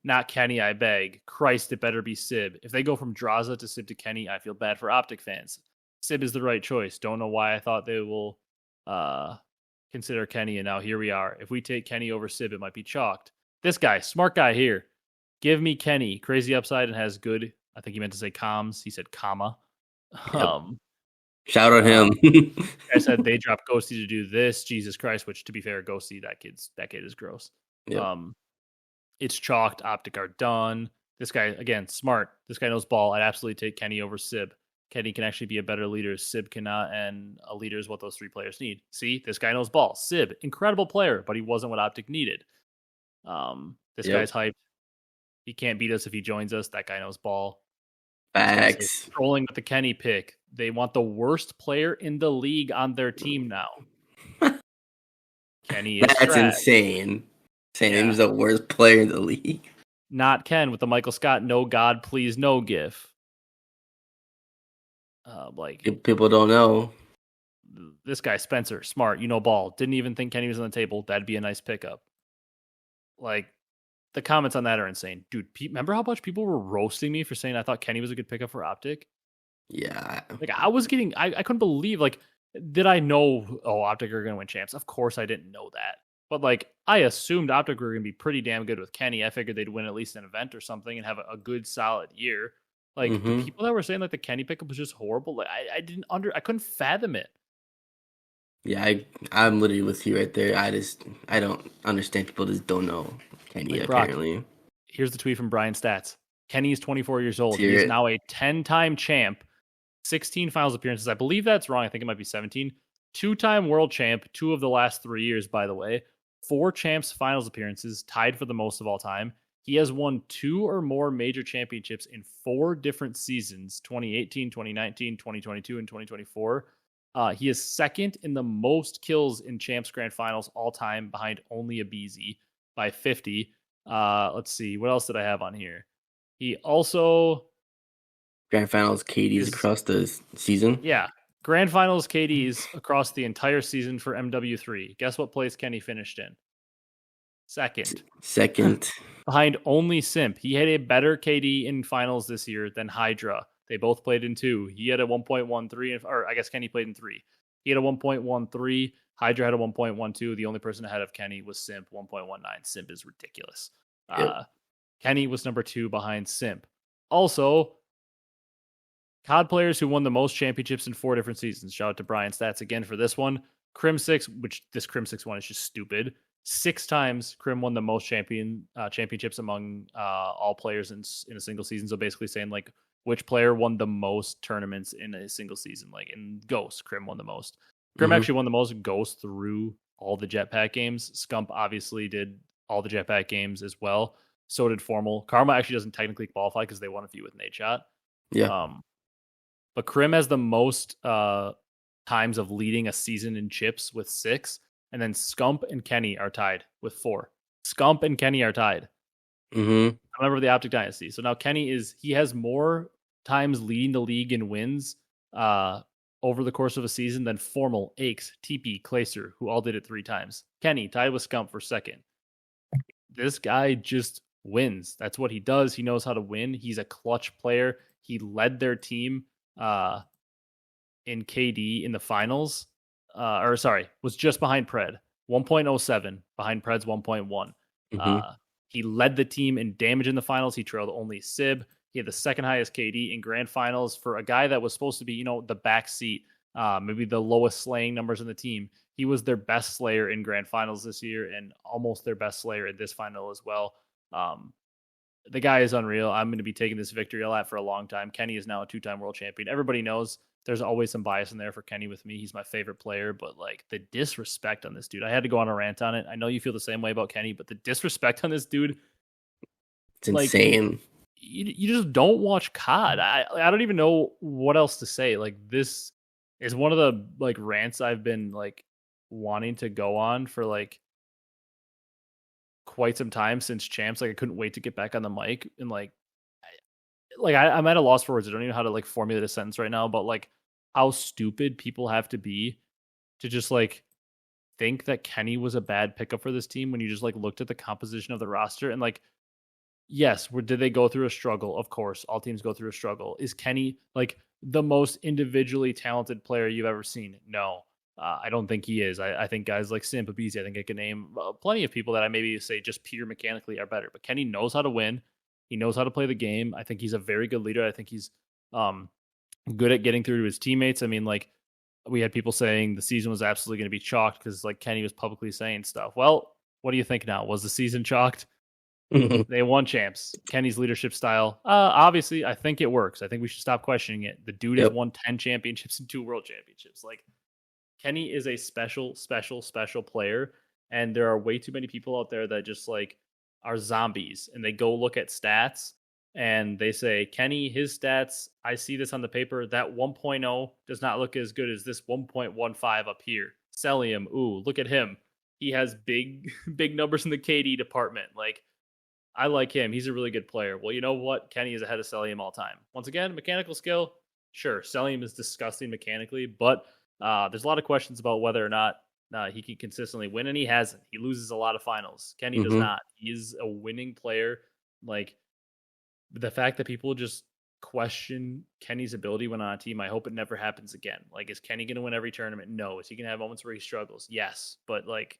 Not Kenny, I beg. Christ, it better be Sib. If they go from Draza to Sib to Kenny, I feel bad for Optic fans. Sib is the right choice. Don't know why I thought they will consider Kenny, and now here we are. If we take Kenny over Sib, it might be chalked. This guy, smart guy here. Give me Kenny. Crazy upside and has good, I think he meant to say comms. He said comma. Yep. Shout out him. I said they dropped Ghosty to do this. Jesus Christ, which to be fair, Ghosty, that kid is gross. Yep. It's chalked. Optic are done. This guy, again, smart. This guy knows ball. I'd absolutely take Kenny over Sib. Kenny can actually be a better leader. Sib cannot, and a leader is what those three players need. See, this guy knows ball. Sib, incredible player, but he wasn't what Optic needed. This guy's hyped. He can't beat us if he joins us. That guy knows ball. Facts. Trolling with the Kenny pick. They want the worst player in the league on their team now. Kenny is That's trash. insane. Saying he was the worst player in the league. Not Ken with the Michael Scott "No God, Please No" gif. Like People don't know. This guy Spencer, smart, ball. Didn't even think Kenny was on the table. That'd be a nice pickup. Like the comments on that are insane, dude. Remember how much people were roasting me for saying I thought Kenny was a good pickup for Optic? Yeah. Like I was getting, I couldn't believe. Like, did I know? Oh, Optic are going to win champs. Of course, I didn't know that. But like, I assumed Optic were going to be pretty damn good with Kenny. I figured they'd win at least an event or something and have a good solid year. Like the people that were saying like the Kenny pickup was just horrible. Like I couldn't fathom it. Yeah, I'm literally with you right there. I don't understand. People just don't know Kenny, like apparently. Brock, here's the tweet from Brian Stats. Kenny is 24 years old. He is now a 10-time champ, 16 finals appearances. I believe that's wrong. I think it might be 17. 2-time world champ, 2 of the last 3 years, by the way. 4 champs finals appearances, tied for the most of all time. He has won 2 or more major championships in 4 different seasons: 2018, 2019, 2022, and 2024. He is second in the most kills in champs grand finals all time, behind only Abizi by 50. Let's see, what else did I have on here? He also Grand finals, KDs across the season. Yeah, grand finals KDs across the entire season for MW3. Guess what place Kenny finished in? Second. Behind only Simp. He had a better KD in finals this year than Hydra. They both played in 2. He had a 1.13, or I guess Kenny played in 3. He had a 1.13. Hydra had a 1.12. The only person ahead of Kenny was Simp, 1.19. Simp is ridiculous. Yep. Kenny was number 2 behind Simp. Also, COD players who won the most championships in 4 different seasons. Shout out to Brian Stats again for this one. Crim6, which this Crim6 one is just stupid. 6 times Crim won the most championships among all players in a single season. So basically saying like which player won the most tournaments in a single season. Like in Ghost, Crim won the most. Crim actually won the most Ghost through all the Jetpack games. Scump obviously did all the Jetpack games as well. So did Formal. Karma actually doesn't technically qualify because they won a few with Nadeshot. Yeah. But Crim has the most times of leading a season in chips with 6. And then Scump and Kenny are tied with 4. Scump and Kenny are tied. Mm-hmm. I remember the Optic Dynasty. So now Kenny he has more times leading the league in wins over the course of a season than Formal, Aches, TP, Clayster, who all did it 3 times. Kenny tied with Scump for second. This guy just wins. That's what he does. He knows how to win. He's a clutch player. He led their team in KD in the finals. Was just behind Pred. 1.07 behind Pred's 1.1. He led the team in damage in the finals. He trailed only Sib. He had the second highest KD in grand finals for a guy that was supposed to be, the backseat, maybe the lowest slaying numbers in the team. He was their best slayer in grand finals this year and almost their best slayer in this final as well. The guy is unreal. I'm going to be taking this victory a lot for a long time. Kenny is now a 2-time world champion. Everybody knows there's always some bias in there for Kenny with me. He's my favorite player, but like the disrespect on this dude, I had to go on a rant on it. I know you feel the same way about Kenny, but the disrespect on this dude, it's insane. You just don't watch COD. I don't even know what else to say. Like this is one of the like rants I've been like wanting to go on for like quite some time since champs. Like I couldn't wait to get back on the mic and I'm at a loss for words. I don't even know how to like formulate a sentence right now, but like how stupid people have to be to just like think that Kenny was a bad pickup for this team when you just like looked at the composition of the roster and like, yes, did they go through a struggle? Of course, all teams go through a struggle. Is Kenny like the most individually talented player you've ever seen? No, I don't think he is. I think guys like Simp, Abizi, I think I can name plenty of people that I maybe say just pure mechanically are better. But Kenny knows how to win. He knows how to play the game. I think he's a very good leader. I think he's good at getting through to his teammates. I mean, like we had people saying the season was absolutely going to be chalked because like Kenny was publicly saying stuff. Well, what do you think now? Was the season chalked? They won champs. Kenny's leadership style, obviously, I think it works. I think we should stop questioning it. The dude has won 10 championships and 2 world championships. Like Kenny is a special player, and there are way too many people out there that just like are zombies, and they go look at stats and they say, Kenny, his stats, I see this on the paper. That 1.0 does not look as good as this 1.15 up here. Celium, ooh, look at him. He has big numbers in the KD department. Like, I like him. He's a really good player. Well, you know what? Kenny is ahead of Celium all time. Once again, mechanical skill, sure. Celium is disgusting mechanically, but there's a lot of questions about whether or not he can consistently win, and he hasn't. He loses a lot of finals. Kenny does not. He's a winning player. Like, the fact that people just question Kenny's ability when on a team, I hope it never happens again. Like, is Kenny going to win every tournament? No. Is he going to have moments where he struggles? Yes. But, like,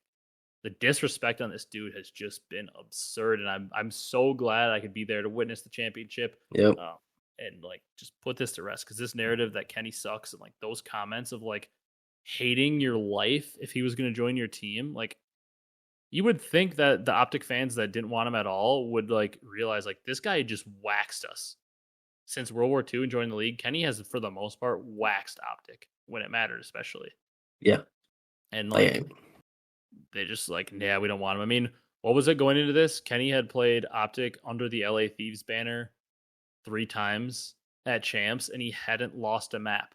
the disrespect on this dude has just been absurd, and I'm so glad I could be there to witness the championship. Yep. And like just put this to rest, because this narrative that Kenny sucks and like those comments of like hating your life if he was going to join your team, like you would think that the Optic fans that didn't want him at all would like realize like this guy just waxed us since World War II and joining the league. Kenny has, for the most part, waxed Optic when it mattered, especially. Yeah. And Like, like they just like, yeah, we don't want him. I mean, what was it going into this? Kenny had played Optic under the LA Thieves banner 3 times at champs, and he hadn't lost a map.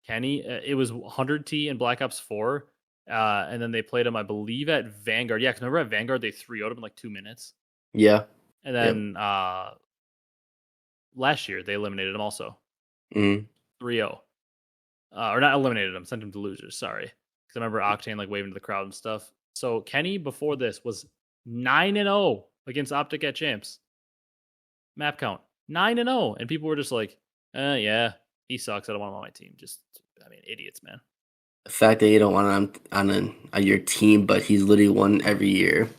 Kenny, it was 100T in Black Ops 4. And then they played him, I believe, at Vanguard. Yeah, because remember at Vanguard, they 3-0'd him in like 2 minutes. yeah. And Yep. then last year, they eliminated him also Mm. 3-0. Or not eliminated him, sent him to losers. Sorry. Because I remember Octane like waving to the crowd and stuff. So Kenny, before this, was 9-0 against Optic at champs. Map count 9-0. And people were just like, yeah, he sucks. I don't want him on my team. Just, I mean, idiots, man. The fact that you don't want him on your team, but he's literally won every year,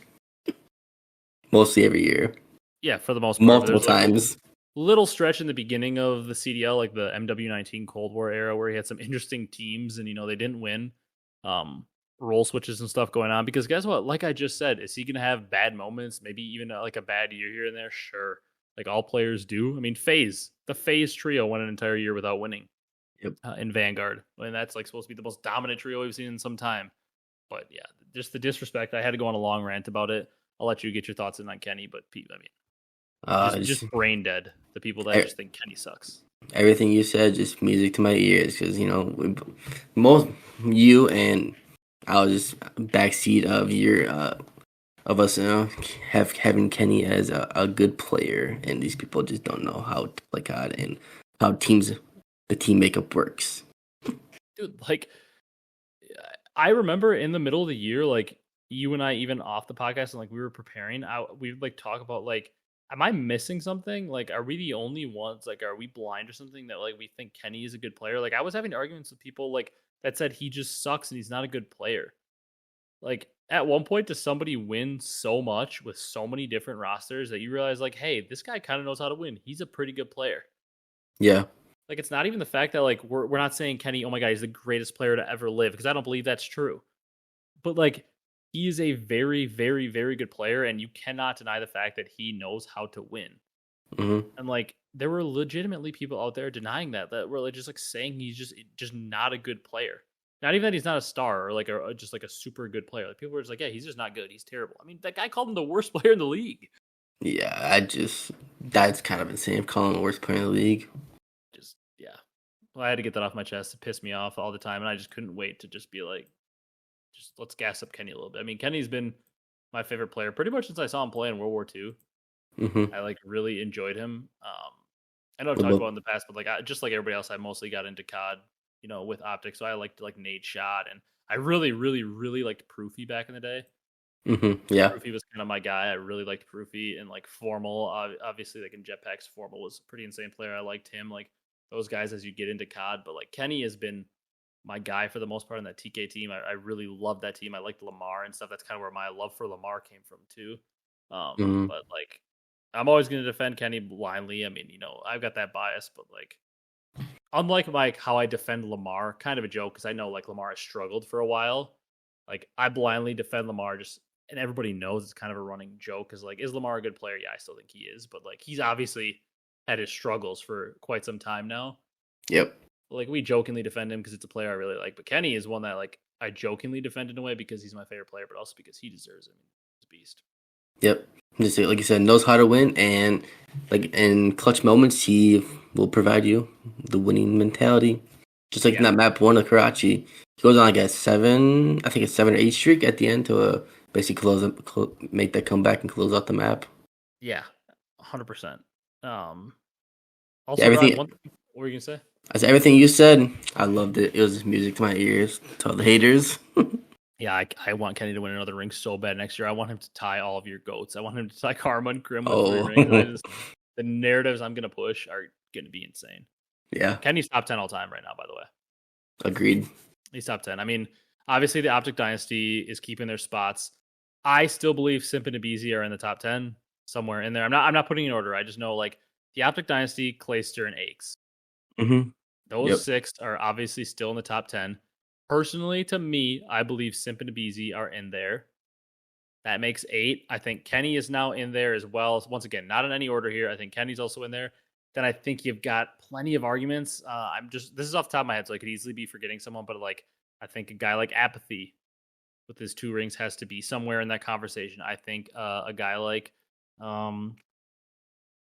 mostly every year, Yeah, for the most part. multiple There's like times. little stretch in the beginning of the CDL, like the MW19 Cold War era, where he had some interesting teams, and they didn't win. Role switches and stuff going on. Because guess what? Like I just said, is he gonna have bad moments? Maybe even like a bad year here and there. Sure, like all players do. I mean, the FaZe trio went an entire year without winning. Yep. In Vanguard, and that's like supposed to be the most dominant trio we've seen in some time. But yeah, just the disrespect. I had to go on a long rant about it. I'll let you get your thoughts in on Kenny, but I mean, just brain dead. The people that just think Kenny sucks. Everything you said, just music to my ears, because most you and I was just backseat of your of us, having Kenny as a good player, and these people just don't know how to play COD and how the team makeup works. Dude, like I remember in the middle of the year, like you and I, even off the podcast, and like we were preparing, we would like talk about like, am I missing something? Like, are we the only ones? Like, are we blind or something that like we think Kenny is a good player? Like, I was having arguments with people like that said he just sucks and he's not a good player. Like, at one point, does somebody win so much with so many different rosters that you realize, like, hey, this guy kind of knows how to win. He's a pretty good player. Yeah. Like, it's not even the fact that like we're not saying Kenny, oh my god, he's the greatest player to ever live, because I don't believe that's true. But like, he is a very, very, very good player, and you cannot deny the fact that he knows how to win. Mm-hmm. And like, there were legitimately people out there denying that were like just like saying he's just not a good player. Not even that he's not a star or like just like a super good player. Like, people were just like, yeah, he's just not good. He's terrible. I mean, that guy called him the worst player in the league. Yeah, that's kind of insane. Calling the worst player in the league. Just yeah. Well, I had to get that off my chest. It pissed me off all the time, and I just couldn't wait to just be like, just let's gas up Kenny a little bit. I mean, Kenny's been my favorite player pretty much since I saw him play in World War II. Mm-hmm. I like really enjoyed him. I know I've talked about in the past, but like just like everybody else, I mostly got into COD, with optics. So I liked like Nadeshot, and I really, really, really liked Proofy back in the day. Mm-hmm. Yeah. Proofy was kind of my guy. I really liked Proofy, and like Formal, obviously like in Jetpacks, Formal was a pretty insane player. I liked him, like those guys as you get into COD. But like Kenny has been my guy for the most part on that TK team. I really love that team. I liked Lamar and stuff. That's kind of where my love for Lamar came from too. Mm-hmm. But like, I'm always going to defend Kenny blindly. I mean, I've got that bias, but like, unlike like how I defend Lamar, kind of a joke, because I know like Lamar has struggled for a while. Like, I blindly defend Lamar and everybody knows it's kind of a running joke, because like, is Lamar a good player? Yeah, I still think he is, but like, he's obviously had his struggles for quite some time now. Yep. Like, we jokingly defend him because it's a player I really like, but Kenny is one that like I jokingly defend in a way because he's my favorite player, but also because he deserves it. I mean, he's a beast. Yep. Just like you said, knows how to win, and like in clutch moments, he will provide you the winning mentality. Just like in that map one of Karachi, he goes on like a 7 or 8 streak at the end to basically make that comeback and close out the map. Yeah, 100%. Also, yeah, everything. what were you gonna say? As everything you said, I loved it. It was music to my ears. To all the haters. Yeah, I want Kenny to win another ring so bad next year. I want him to tie all of your goats. I want him to tie Karma and Grim with 3 rings. The narratives I'm going to push are going to be insane. Yeah. Kenny's top 10 all time right now, by the way. Agreed. He's top 10. I mean, obviously the Optic Dynasty is keeping their spots. I still believe Simp and Abizi are in the top 10, somewhere in there. I'm not putting in order. I just know like the Optic Dynasty, Clayster, and Aches. Mm-hmm. Those 6 are obviously still in the top 10. Personally, to me, I believe Simp and Abizi are in there. That makes 8. I think Kenny is now in there as well. Once again, not in any order here. I think Kenny's also in there. then I think you've got plenty of arguments. This is off the top of my head, so I could easily be forgetting someone, but like I think a guy like Apathy with his 2 rings has to be somewhere in that conversation. I think a guy like um,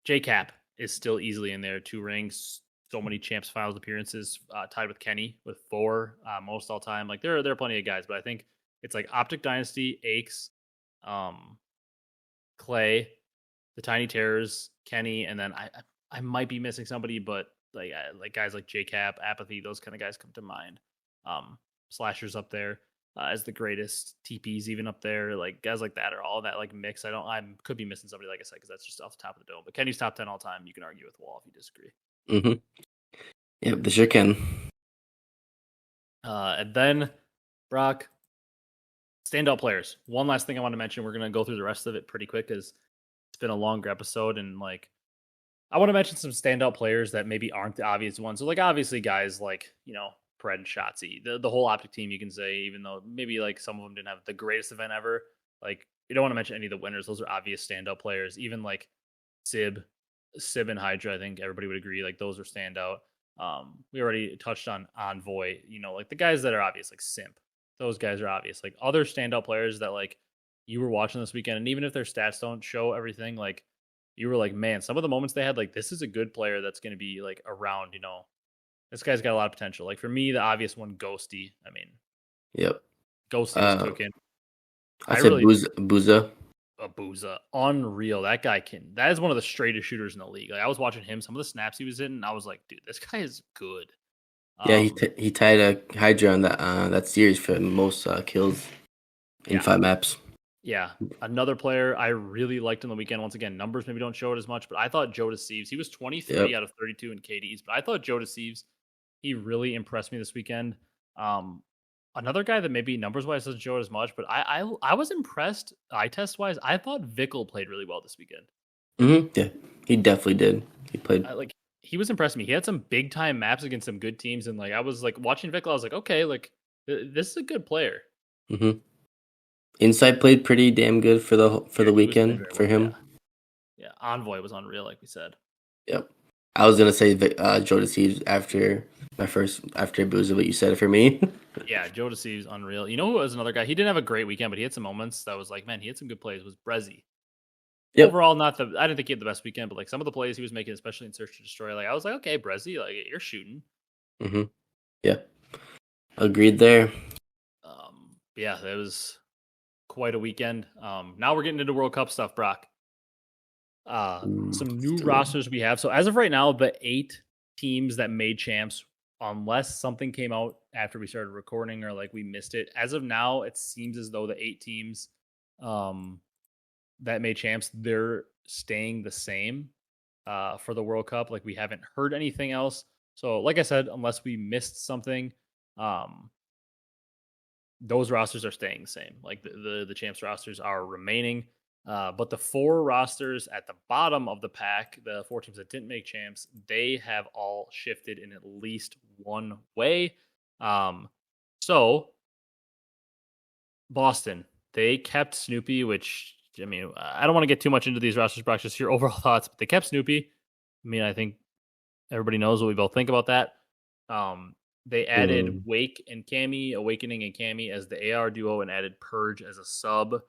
JCap is still easily in there. 2 rings, so many champs finals appearances, tied with Kenny with 4, most all time. Like there are plenty of guys, but I think it's like Optic Dynasty, Aches, um, Clay, the Tiny Terrors, Kenny, and then I might be missing somebody, but like guys like JCap, Apathy, those kind of guys come to mind. Slashers up there as the greatest. TPs even up there. Like guys like that are all that like mix. I could be missing somebody like I said because that's just off the top of the dome. But Kenny's top 10 all time. You can argue with Wall if you disagree. Mm-hmm. Yep, they sure can. And then Brock, standout players. One last thing I want to mention. We're gonna go through the rest of it pretty quick because it's been a longer episode and like I want to mention some standout players that maybe aren't the obvious ones. So like obviously guys like Pred and Shotzi, the whole Optic team, you can say, even though maybe like some of them didn't have the greatest event ever. Like you don't want to mention any of the winners; those are obvious standout players. Even like Sib and Hydra, I think everybody would agree like those are standout. We already touched on Envoy, like the guys that are obvious, like Simp. Those guys are obvious. Like other standout players that like you were watching this weekend, and even if their stats don't show everything, like you were like, man, some of the moments they had, like this is a good player that's going to be like around. This guy's got a lot of potential. Like for me, the obvious one, Ghosty. I mean, Yep. Ghosty was cooking. I said Booza. Booza, unreal. That guy that is one of the straightest shooters in the league. Like I was watching him, some of the snaps he was in, and I was like, dude, this guy is good. Yeah, he tied a Hydra on that series for most kills in 5 maps. Yeah, another player I really liked in the weekend. Once again, numbers maybe don't show it as much, but I thought Joe Deceives. He was 23 out of 32 in KDs, but I thought Joe Deceives, he really impressed me this weekend. Another guy that maybe numbers wise doesn't show it as much, but I was impressed eye test wise. I thought Vickle played really well this weekend. Mm-hmm. Yeah, he definitely did. He played he was impressing me. He had some big time maps against some good teams, and like I was like watching Vickle, I was like, okay, like this is a good player. Mm-hmm. Insight played pretty damn good for the weekend for him. Yeah, Envoy was unreal, like we said. Yep. I was gonna say Joe Deceives after Booza, but you said it for me. Yeah, Joe Deceives unreal. You know who was another guy? He didn't have a great weekend, but he had some moments that was like, man, he had some good plays. Was Brezzy. Yep. Overall, I didn't think he had the best weekend, but like some of the plays he was making, especially in Search to Destroy, like I was like, okay, Brezzy, like you're shooting. Mm-hmm. Yeah. Agreed there. Yeah, that was quite a weekend. Now we're getting into World Cup stuff, Brock. Some new rosters we have. So as of right now, the 8 teams that made champs, unless something came out after we started recording or like we missed it, as of now, it seems as though the 8 teams that made champs, they're staying the same for the World Cup. Like we haven't heard anything else. So like I said, unless we missed something, those rosters are staying the same. Like the champs rosters are remaining. But the 4 rosters at the bottom of the pack, the 4 teams that didn't make champs, they have all shifted in at least one way. So Boston, they kept Snoopy, which, I mean, I don't want to get too much into these rosters, Brock, just your overall thoughts, but they kept Snoopy. I mean, I think everybody knows what we both think about that. They added Wake and Cammy, Awakening and Cammy as the AR duo, and added Purge as a sub.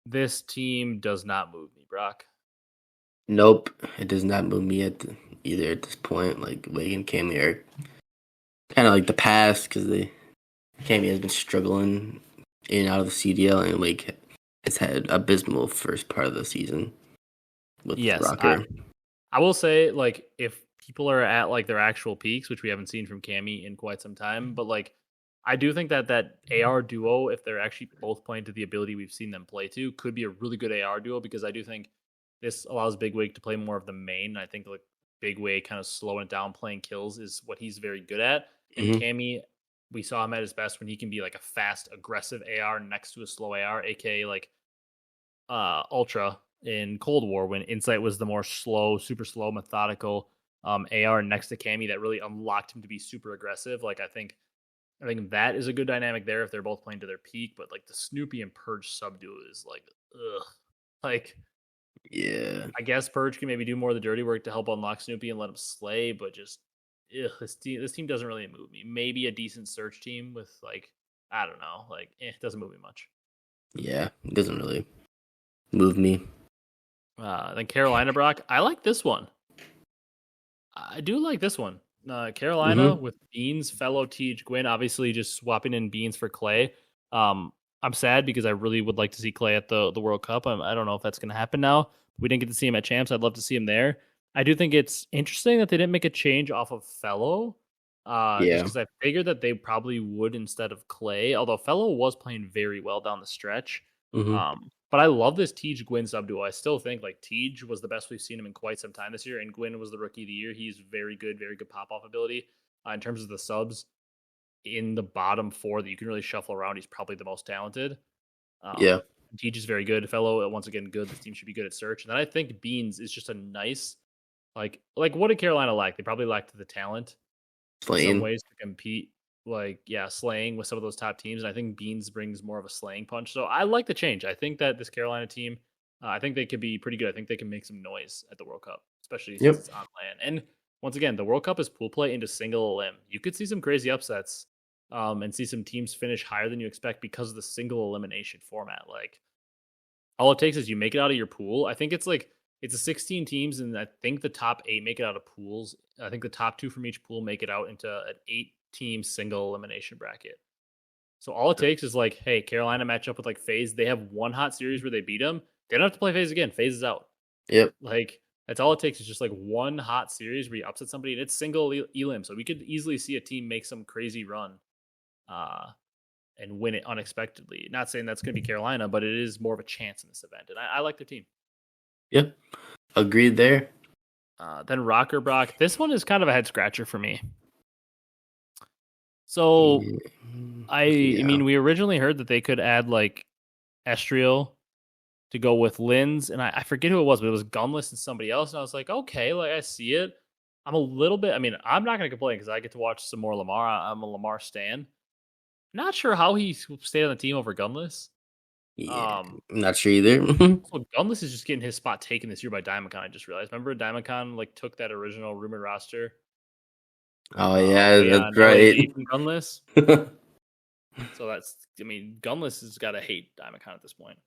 This team does not move me, Brock. Nope, it does not move me either at this point. Like Wake and Cammy are kind of like the past because Cammy has been struggling in and out of the CDL, and Wake has had abysmal first part of the season with Rocker. I will say, like, if people are at like their actual peaks, which we haven't seen from Cammy in quite some time, but like I do think that AR duo, if they're actually both playing to the ability we've seen them play to, could be a really good AR duo, because I do think this allows Big Wig to play more of the main. I think like Big Wig kind of slowing it down, playing kills is what he's very good at. And Cammy, we saw him at his best when he can be like a fast, aggressive AR next to a slow AR, aka like Ultra in Cold War, when Insight was the more slow, super slow, methodical AR next to Cammy that really unlocked him to be super aggressive. Like I think that is a good dynamic there if they're both playing to their peak. But like the Snoopy and Purge sub duo is like, ugh. Like Yeah. I guess Purge can maybe do more of the dirty work to help unlock Snoopy and let him slay, but just this team doesn't really move me. Maybe a decent search team with like I don't know, like it doesn't move me much. Yeah. It doesn't really move me. Then Carolina Brock, I like this one. I do like this one. Carolina Mm-hmm. with Beans, Fellow, Teej, Gwyn, obviously just swapping in Beans for Clay. I'm sad because I really would like to see Clay at the World Cup. I don't know if that's going to happen now. We didn't get to see him at Champs. I'd love to see him there. I do think it's interesting that they didn't make a change off of Fellow, just Yeah. because I figured that they probably would instead of Clay, although Fellow was playing very well down the stretch. Mm-hmm. But I love this Tej Gwyn sub duo. I still think like Tej was the best we've seen him in quite some time this year, and Gwyn was the rookie of the year. He's very good pop off ability. In terms of the subs in the bottom four that you can really shuffle around, he's probably the most talented. Yeah. Tej is very good. Fellow, once again, good. This team should be good at search. And then I think Beans is just a nice, like what did Carolina lack? They probably lacked the talent in some Slaying. ways to compete slaying with some of those top teams. And I think Beans brings more of a slaying punch. So I like the change. I think that this Carolina team, I think they could be pretty good. I think they can make some noise at the World Cup, especially since Yep. it's on land. And once again, the World Cup is pool play into single elim. You could see some crazy upsets, and see some teams finish higher than you expect because of the single elimination format. Like all it takes is you make it out of your pool. I think it's a 16 teams, and I think the top 8 make it out of pools. I think the top 2 from each pool make it out into an 8-team single elimination bracket. So all it takes is like, hey, Carolina match up with like FaZe. They have one hot series where they beat them. They don't have to play FaZe again. FaZe is out. Yep. Like that's all it takes is just like one hot series where you upset somebody, and it's single elim. So we could easily see a team make some crazy run, uh, and win it unexpectedly. Not saying that's going to be Carolina, but it is more of a chance in this event, and I like their team. Yep. Agreed there. Then Rocker Brock. This one is kind of a head scratcher for me. So I mean, we originally heard that they could add like Estriel to go with Linz, and I forget who it was, but it was Gunless and somebody else. And I was like, okay, like I see it. I'm a little bit. I mean, I'm not going to complain because I get to watch some more Lamar. I'm a Lamar stan. Not sure how he stayed on the team over Gunless. Yeah. I'm not sure either. So Gunless is just getting his spot taken this year by Diamondcon. I just realized. Remember, Diamondcon like took that original rumored roster. Oh yeah, that's LAG right. from Gunless. So that's. I mean, Gunless has got to hate Diamondcon at this point.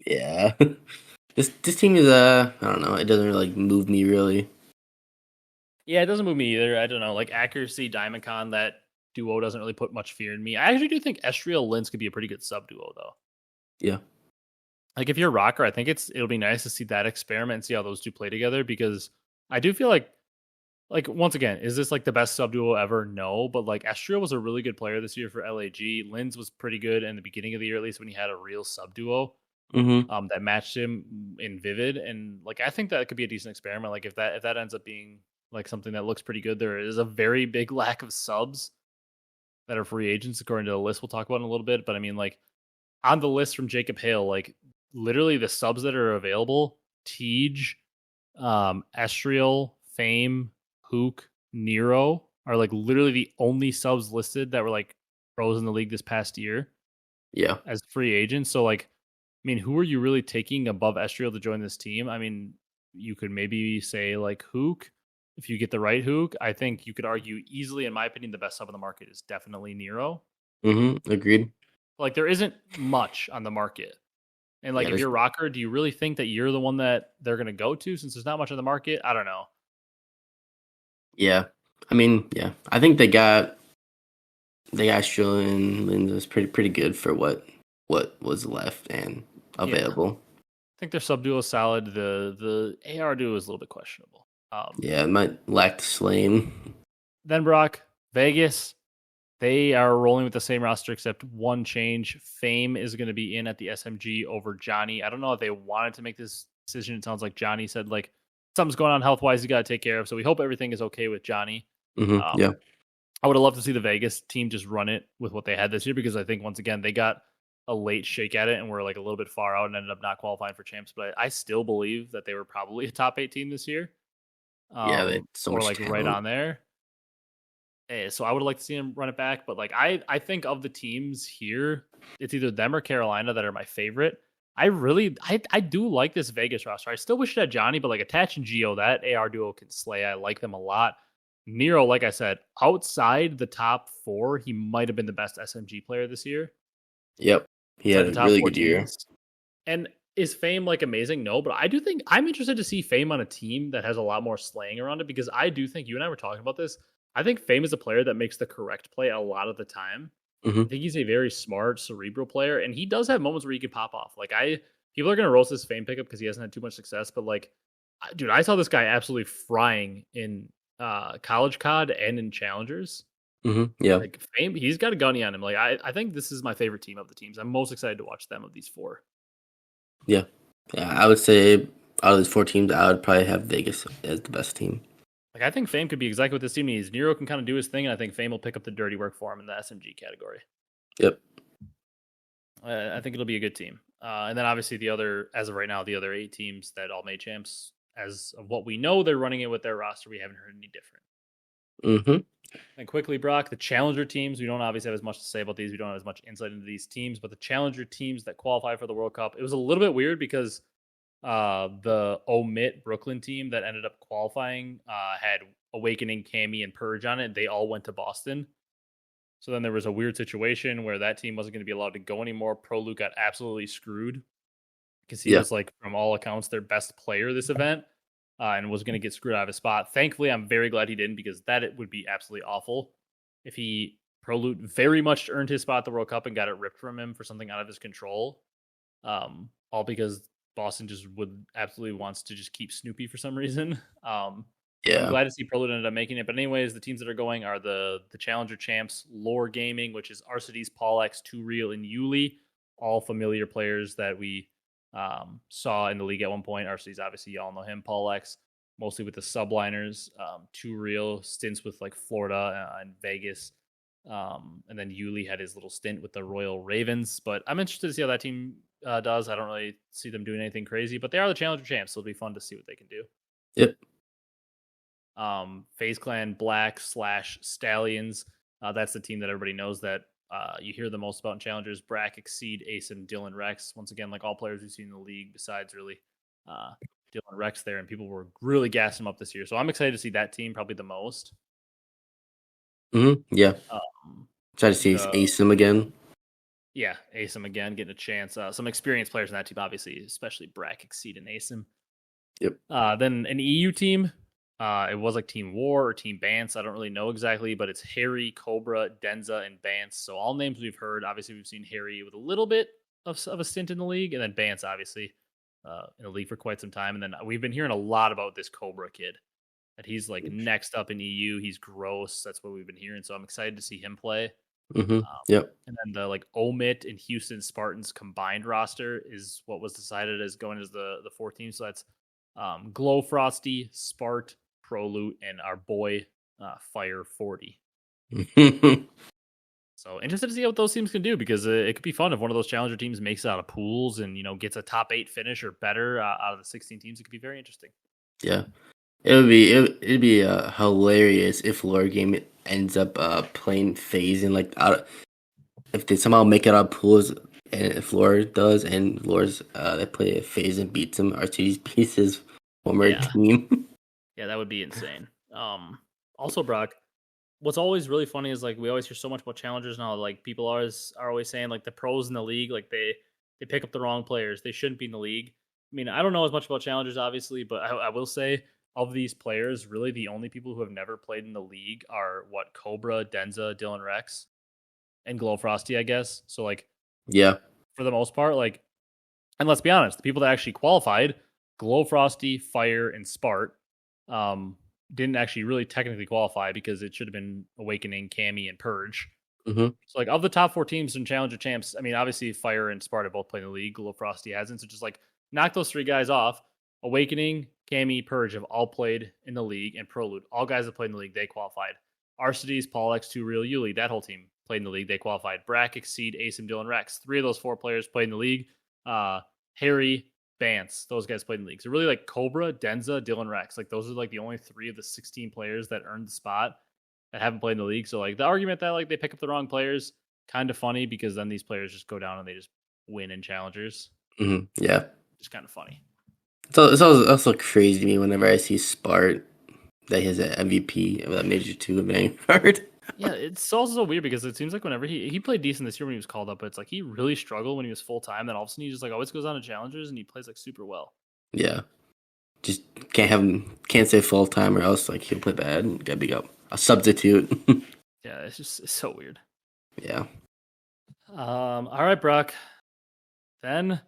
Yeah. This team is I don't know. It doesn't really like move me really. Yeah, it doesn't move me either. I don't know. Like accuracy, Diamondcon, that duo doesn't really put much fear in me. I actually do think Estriel Linz could be a pretty good sub duo though. Yeah. Like if you're a rocker, I think it'll be nice to see that experiment and see how those two play together because I do feel like once again, is this like the best sub duo ever? No, but like Estriel was a really good player this year for LAG. Linz was pretty good in the beginning of the year, at least when he had a real sub duo. That matched him in Vivid, and like I think that could be a decent experiment. Like if that ends up being like something that looks pretty good, there is a very big lack of subs that are free agents according to the list we'll talk about in a little bit. But I mean, like on the list from Jacob Hale, like literally the subs that are available: Tej, Estriel, Fame, Hook, Nero are like literally the only subs listed that were like pros in the league this past year. Yeah. As free agents. So like, I mean, who are you really taking above Estriel to join this team? I mean, you could maybe say like Hook. If you get the right Hook, I think you could argue easily, in my opinion, the best sub on the market is definitely Nero. Agreed. Like there isn't much on the market. And like if you're a rocker, do you really think that you're the one that they're gonna go to since there's not much on the market? I don't know. Yeah. I mean, yeah. I think they got Estriel and Linz is pretty good for what was left and available. Yeah. I think their sub duo is solid. The AR duo is a little bit questionable. Yeah, it might lack the slaying. Then Brock, Vegas, they are rolling with the same roster except one change. Fame is going to be in at the SMG over Johnny. I don't know if they wanted to make this decision. It sounds like Johnny said like something's going on health wise. You got to take care of. So we hope everything is okay with Johnny. Yeah, I would have loved to see the Vegas team just run it with what they had this year because I think once again they got a late shake at it and were like a little bit far out and ended up not qualifying for champs. But I still believe that they were probably a top 8 team this year. Yeah, they so or much like talent. right on there. So I would like to see him run it back, but like I think of the teams here, it's either them or Carolina that are my favorite. I do like this Vegas roster. I still wish it had Johnny, but like Attach and Geo, that AR duo can slay. I like them a lot. Nero, like I said, outside the top four, he might have been the best SMG player this year. Yep. He Outside had the a top really four good year. teams. And is Fame like amazing? No, but I do think I'm interested to see Fame on a team that has a lot more slaying around it because I do think you and I were talking about this. I think Fame is a player that makes the correct play a lot of the time. I Hmm. think he's a very smart, cerebral player, and he does have moments where he could pop off. People are gonna roast his Fame pickup because he hasn't had too much success, but like, dude, I saw this guy absolutely frying in college COD and in challengers. Yeah. Like Fame, he's got a gunny on him. Like I think this is my favorite team of the teams. I'm most excited to watch them of these four. Yeah. Yeah. I would say out of these 4 teams, I would probably have Vegas as the best team. Like I think Fame could be exactly what this team needs. Nero can kind of do his thing, and I think Fame will pick up the dirty work for him in the SMG category. Yep. I think it'll be a good team. And then obviously the other, as of right now, the other 8 teams that all made champs, as of what we know, they're running it with their roster. We haven't heard any different. Hmm. And quickly, Brock, the challenger teams, we don't obviously have as much to say about these. We don't have as much insight into these teams, but the challenger teams that qualify for the World Cup, it was a little bit weird because the Omit Brooklyn team that ended up qualifying had Awakening, Cammy, and Purge on it. They all went to Boston. So then there was a weird situation where that team wasn't going to be allowed to go anymore. Pro Luke got absolutely screwed because he Yeah. was like, from all accounts, their best player this event and was going to get screwed out of his spot. Thankfully, I'm very glad he didn't because it would be absolutely awful if he Pro Luke very much earned his spot at the World Cup and got it ripped from him for something out of his control. All because Boston just would absolutely wants to just keep Snoopy for some reason. So I'm Yeah. glad to see Prolud ended up making it. But anyways, the teams that are going are the Challenger champs, Lore Gaming, which is Arcides, Paulex, Two Real, and Yuli, all familiar players that we saw in the league at one point. Arcides, obviously, you all know him. Paulex, mostly with the subliners. Two Real stints with like Florida and Vegas. And then Yuli had his little stint with the Royal Ravens. But I'm interested to see how that team does. I don't really see them doing anything crazy, but they are the Challenger champs, so it'll be fun to see what they can do. Yep. FaZe Clan Black / Stallions. That's the team that everybody knows that you hear the most about in challengers. Brack, Exceed, Ace, and Dylan Rex. Once again, like all players we've seen in the league, besides really Dylan Rex there, and people were really gassing him up this year. So I'm excited to see that team probably the most. Yeah. Try to see The Asim again. Yeah, Asim again getting a chance. Some experienced players in that team, obviously, especially Brack, Exceed, and Asim. Yep. Then an EU team. It was like Team War or Team Bance. I don't really know exactly, but it's Harry, Cobra, Denza, and Bance. So all names we've heard. Obviously, we've seen Harry with a little bit of a stint in the league, and then Bance, obviously, in the league for quite some time. And then we've been hearing a lot about this Cobra kid. That he's like next up in EU. He's gross. That's what we've been hearing. So I'm excited to see him play. Yep. And then the like Omit and Houston Spartans combined roster is what was decided as going as the 4th team. So that's Glow Frosty, Spart, Prolute, and our boy Fire 40. So interested to see what those teams can do because it could be fun if one of those challenger teams makes it out of pools and gets a top 8 finish or better out of the 16 teams. It could be very interesting. Yeah. It'd be hilarious if Lore Game ends up playing FaZe and like if they somehow make it out of pools and if Lore does and Lore's they play FaZe and beats them, RTD's beats his former team. Yeah, that would be insane. Also, Brock, what's always really funny is like we always hear so much about challengers now. Like people are always saying like the pros in the league, like they pick up the wrong players. They shouldn't be in the league. I mean, I don't know as much about challengers, obviously, but I will say of these players, really the only people who have never played in the league are what Cobra, Denza, Dylan Rex, and Glow Frosty, I guess. So like, yeah, for the most part, like, and let's be honest, the people that actually qualified, Glow Frosty, Fire, and Spart, didn't actually really technically qualify because it should have been Awakening, Cammy, and Purge. Mm-hmm. So like of the top 4 teams in Challenger Champs, I mean, obviously Fire and Sparta both play in the league. Glow Frosty hasn't. So just like knock those 3 guys off. Awakening, Cammy, Purge have all played in the league, and Prolute, all guys that played in the league, they qualified. Arcides, Paulex, Two Real, Yuli, that whole team played in the league, they qualified. Brack, Exceed, Asim, Dylan, Rex. 3 of those 4 players played in the league. Harry, Bance, those guys played in the league. So really like Cobra, Denza, Dylan, Rex, like those are like the only 3 of the 16 players that earned the spot that haven't played in the league. So like the argument that like they pick up the wrong players, kind of funny because then these players just go down and they just win in challengers. Yeah. It's kind of funny. It's also crazy to me whenever I see Spart that he has an MVP of that Major 2 of Vanguard. Yeah, it's also so weird because it seems like whenever he played decent this year when he was called up, but it's like he really struggled when he was full time. Then all of a sudden he just like always goes on to challengers and he plays like super well. Yeah. Just can't say full time or else like he'll play bad. Gotta be a substitute. Yeah, it's so weird. Yeah. All right, Brock. Then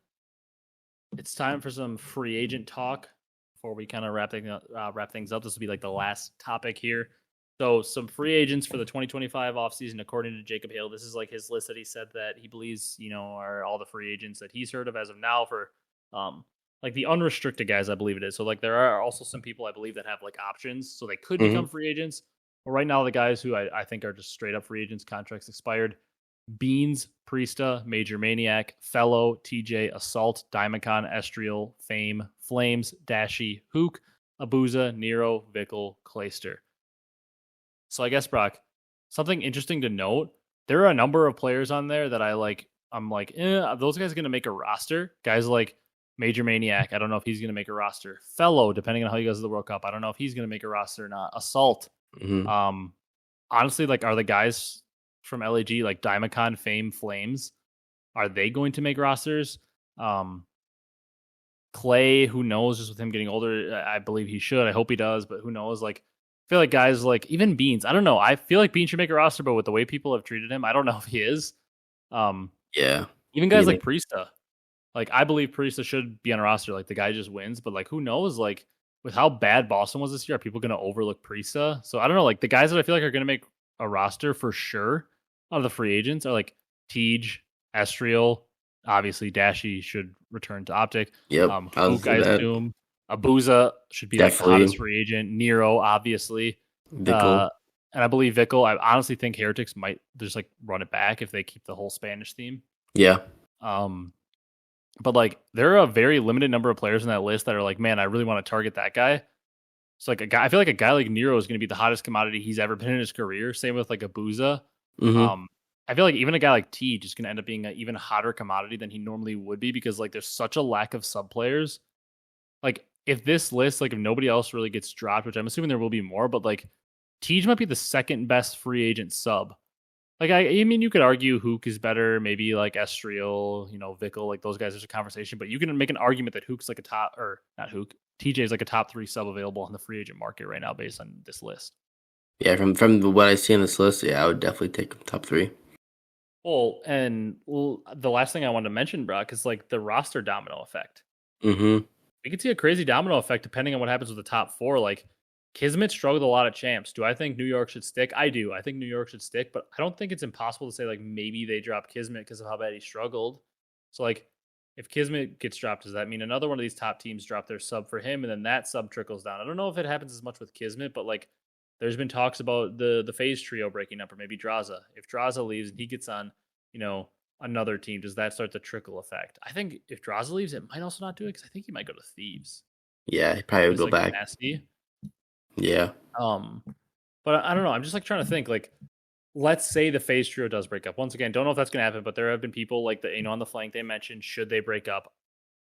it's time for some free agent talk before we kind of wrap things up. This will be like the last topic here. So some free agents for the 2025 offseason, according to Jacob Hale. This is like his list that he said that he believes, are all the free agents that he's heard of as of now for like the unrestricted guys, I believe it is. So like there are also some people I believe that have like options. So they could become free agents. But right now the guys who I think are just straight up free agents, contracts expired. Beans, Priesta, Major Maniac, Fellow, TJ, Assault, Diamondcon, Estriel, Fame, Flames, Dashy, Hook, Abuza, Nero, Vickle, Clayster. So I guess, Brock, something interesting to note, there are a number of players on there that I'm like, those guys are going to make a roster. Guys like Major Maniac, I don't know if he's going to make a roster. Fellow, depending on how he goes to the World Cup, I don't know if he's going to make a roster or not. Assault. Honestly, like, are the guys from LAG, like Diamondcon, Fame, Flames, are they going to make rosters? Clay, who knows, just with him getting older, I believe he should. I hope he does, but who knows? Like, I feel like guys like even Beans, I don't know. I feel like Beans should make a roster, but with the way people have treated him, I don't know if he is. Yeah. Even guys like Priesta. Like, I believe Priesta should be on a roster. Like, the guy just wins, but like, who knows? Like, with how bad Boston was this year, are people going to overlook Priesta? So I don't know. Like, the guys that I feel like are going to make a roster for sure out of the free agents are like Tej, Estriel, obviously Dashy should return to Optic. Yep. Hook, I assume. Abuza should be like the hottest free agent. Nero, obviously. Vickle. And I believe Vickle. I honestly think Heretics might just like run it back if they keep the whole Spanish theme. Yeah. But like there are a very limited number of players in that list that are like, man, I really want to target that guy. So like I feel like a guy like Nero is going to be the hottest commodity he's ever been in his career. Same with like Abuza. I feel like even a guy like T just going to end up being an even hotter commodity than he normally would be because like there's such a lack of sub players. Like if this list, like if nobody else really gets dropped, which I'm assuming there will be more, but like Tej might be the second best free agent sub. Like I mean, you could argue Hook is better, maybe like Estriel, Vickle, like those guys. There's a conversation, but you can make an argument that Hook's like a top, or not Hook, TJ is like a top 3 sub available on the free agent market right now based on this list. Yeah, from what I see on this list, yeah, I would definitely take top 3. Well, and the last thing I wanted to mention, Brock, is like the roster domino effect. We could see a crazy domino effect depending on what happens with the top 4. Like Kismet struggled a lot of champs. Do I think New York should stick? I do. I think New York should stick, but I don't think it's impossible to say like maybe they drop Kismet because of how bad he struggled. So like if Kismet gets dropped, does that mean another one of these top teams drop their sub for him and then that sub trickles down? I don't know if it happens as much with Kismet, but like there's been talks about the phase trio breaking up or maybe Draza. If Draza leaves and he gets on, another team, does that start the trickle effect? I think if Draza leaves, it might also not do it because I think he might go to Thieves. Yeah, he probably would go back. Nasty. Yeah. But I don't know. I'm just like trying to think. Like, let's say the phase trio does break up. Once again, don't know if that's gonna happen, but there have been people like the on the flank they mentioned. Should they break up?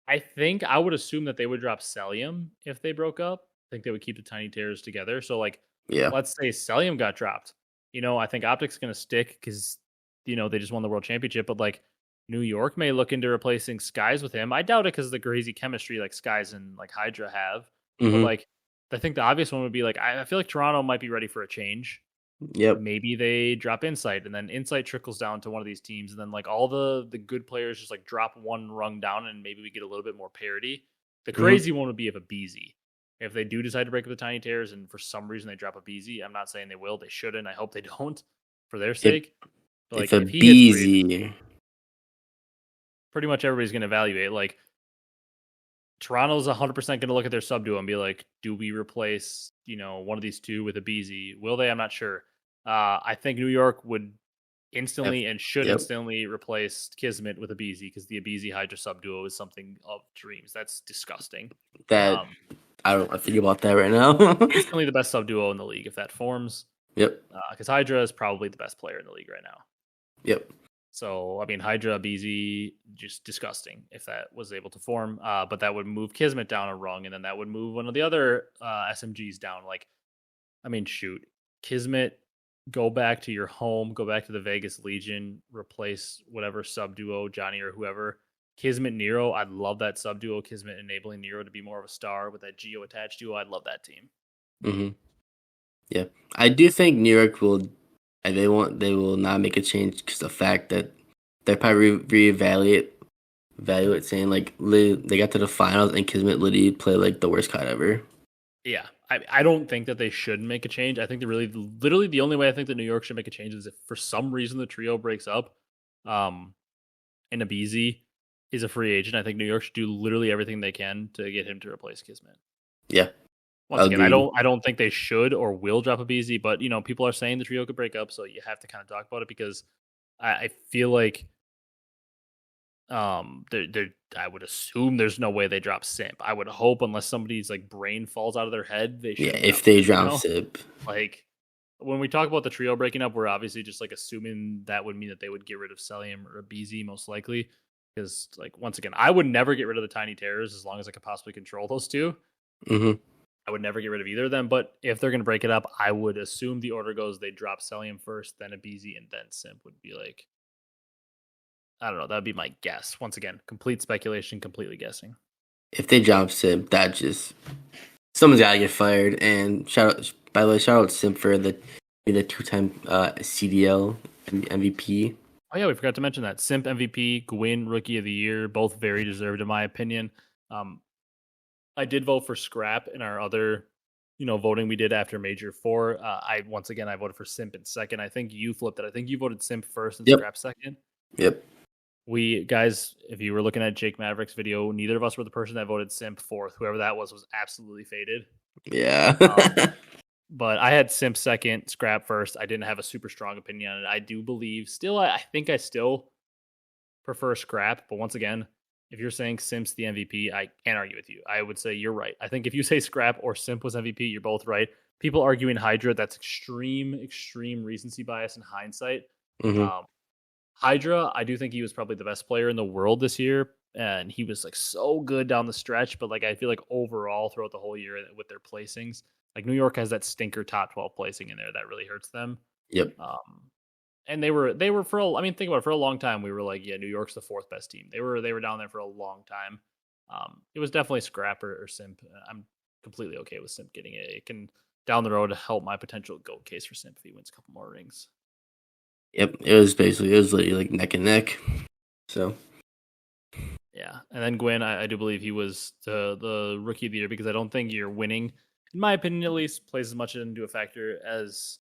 I think I would assume that they would drop Celium if they broke up. I think they would keep the Tiny Terrors together. So like, yeah, let's say Celium got dropped. I think Optic's gonna stick because they just won the world championship. But like, New York may look into replacing Skies with him. I doubt it because of the crazy chemistry like Skies and like Hydra have. But like, I think the obvious one would be like, I feel like Toronto might be ready for a change. Yep. Maybe they drop Insight and then Insight trickles down to one of these teams. And then like all the good players just like drop one rung down and maybe we get a little bit more parity. The crazy one would be if a BZ. If they do decide to break up the Tiny Terrors and for some reason they drop a BZ, I'm not saying they will. They shouldn't. I hope they don't for their sake. But like, if he BZ, pretty much everybody's going to evaluate. Like, Toronto's 100% going to look at their sub duo and be like, do we replace, one of these two with a BZ? Will they? I'm not sure. I think New York would instantly and should instantly replace Kismet with a BZ because the BZ Hydra sub duo is something of dreams. That's disgusting. I don't want to think about that right now. Instantly the best sub duo in the league if that forms. Yep. Because Hydra is probably the best player in the league right now. Yep. So, I mean, Hydra, BZ, just disgusting if that was able to form. But that would move Kismet down a rung, and then that would move one of the other SMGs down. Like, I mean, shoot, Kismet, go back to your home, go back to the Vegas Legion, replace whatever sub duo, Johnny or whoever. Kismet Nero, I'd love that sub duo. Kismet enabling Nero to be more of a star with that Geo attached duo. I'd love that team. Mm-hmm. Yeah, I do think New York will. They will not make a change because the fact that they probably evaluate saying like they got to the finals and Kismet literally played like the worst COD ever. Yeah, I don't think that they should make a change. I think that literally the only way I think that New York should make a change is if for some reason the trio breaks up, and Abizi is a free agent. I think New York should do literally everything they can to get him to replace Kismet. Yeah. Once again, I don't think they should or will drop Abizi, but people are saying the trio could break up, so you have to kind of talk about it because I feel like I would assume there's no way they drop Simp. I would hope, unless somebody's like brain falls out of their head, they should. Yeah, if they drop Simp. Like when we talk about the trio breaking up, we're obviously just like assuming that would mean that they would get rid of Celium or BZ most likely. Because like once again, I would never get rid of the Tiny Terrors as long as I could possibly control those two. Mm-hmm. I would never get rid of either of them. But if they're gonna break it up, I would assume the order goes they drop Celium first, then a BZ, and then Simp would be like. I don't know. That would be my guess. Once again, complete speculation, completely guessing. If they drop Simp, that just someone's gotta get fired. And shout out Simp for the 2-time CDL MVP. Oh yeah, we forgot to mention that Simp MVP, Gwyn Rookie of the Year, both very deserved in my opinion. I did vote for Scrap in our other, voting we did after Major 4. I voted for Simp in second. I think you flipped it. I think you voted Simp first and Scrap second. Yep. We guys, if you were looking at Jake Maverick's video, neither of us were the person that voted Simp fourth. Whoever that was absolutely faded. Yeah. But I had Simp second, Scrap first. I didn't have a super strong opinion on it. I do believe I think I still prefer Scrap. But once again, if you're saying Simp's the MVP, I can't argue with you. I would say you're right. I think if you say Scrap or Simp was MVP, you're both right. People arguing Hydra, that's extreme recency bias in hindsight. Mm-hmm. Hydra, I do think he was probably the best player in the world this year, and he was like so good down the stretch. But like I feel like overall throughout the whole year with their placings, like New York has that stinker top 12 placing in there that really hurts them. Yep. And they were think about it, for a long time we were like, yeah, New York's the fourth best team. They were down there for a long time. It was definitely Scrap or Simp. I'm completely okay with Simp getting it. It can down the road help my potential GOAT case for Simp if he wins a couple more rings. Yep, it was literally like neck and neck. So yeah, and then Gwyn, I do believe he was the Rookie of the Year because I don't think you're winning, in my opinion at least, plays as much into a factor as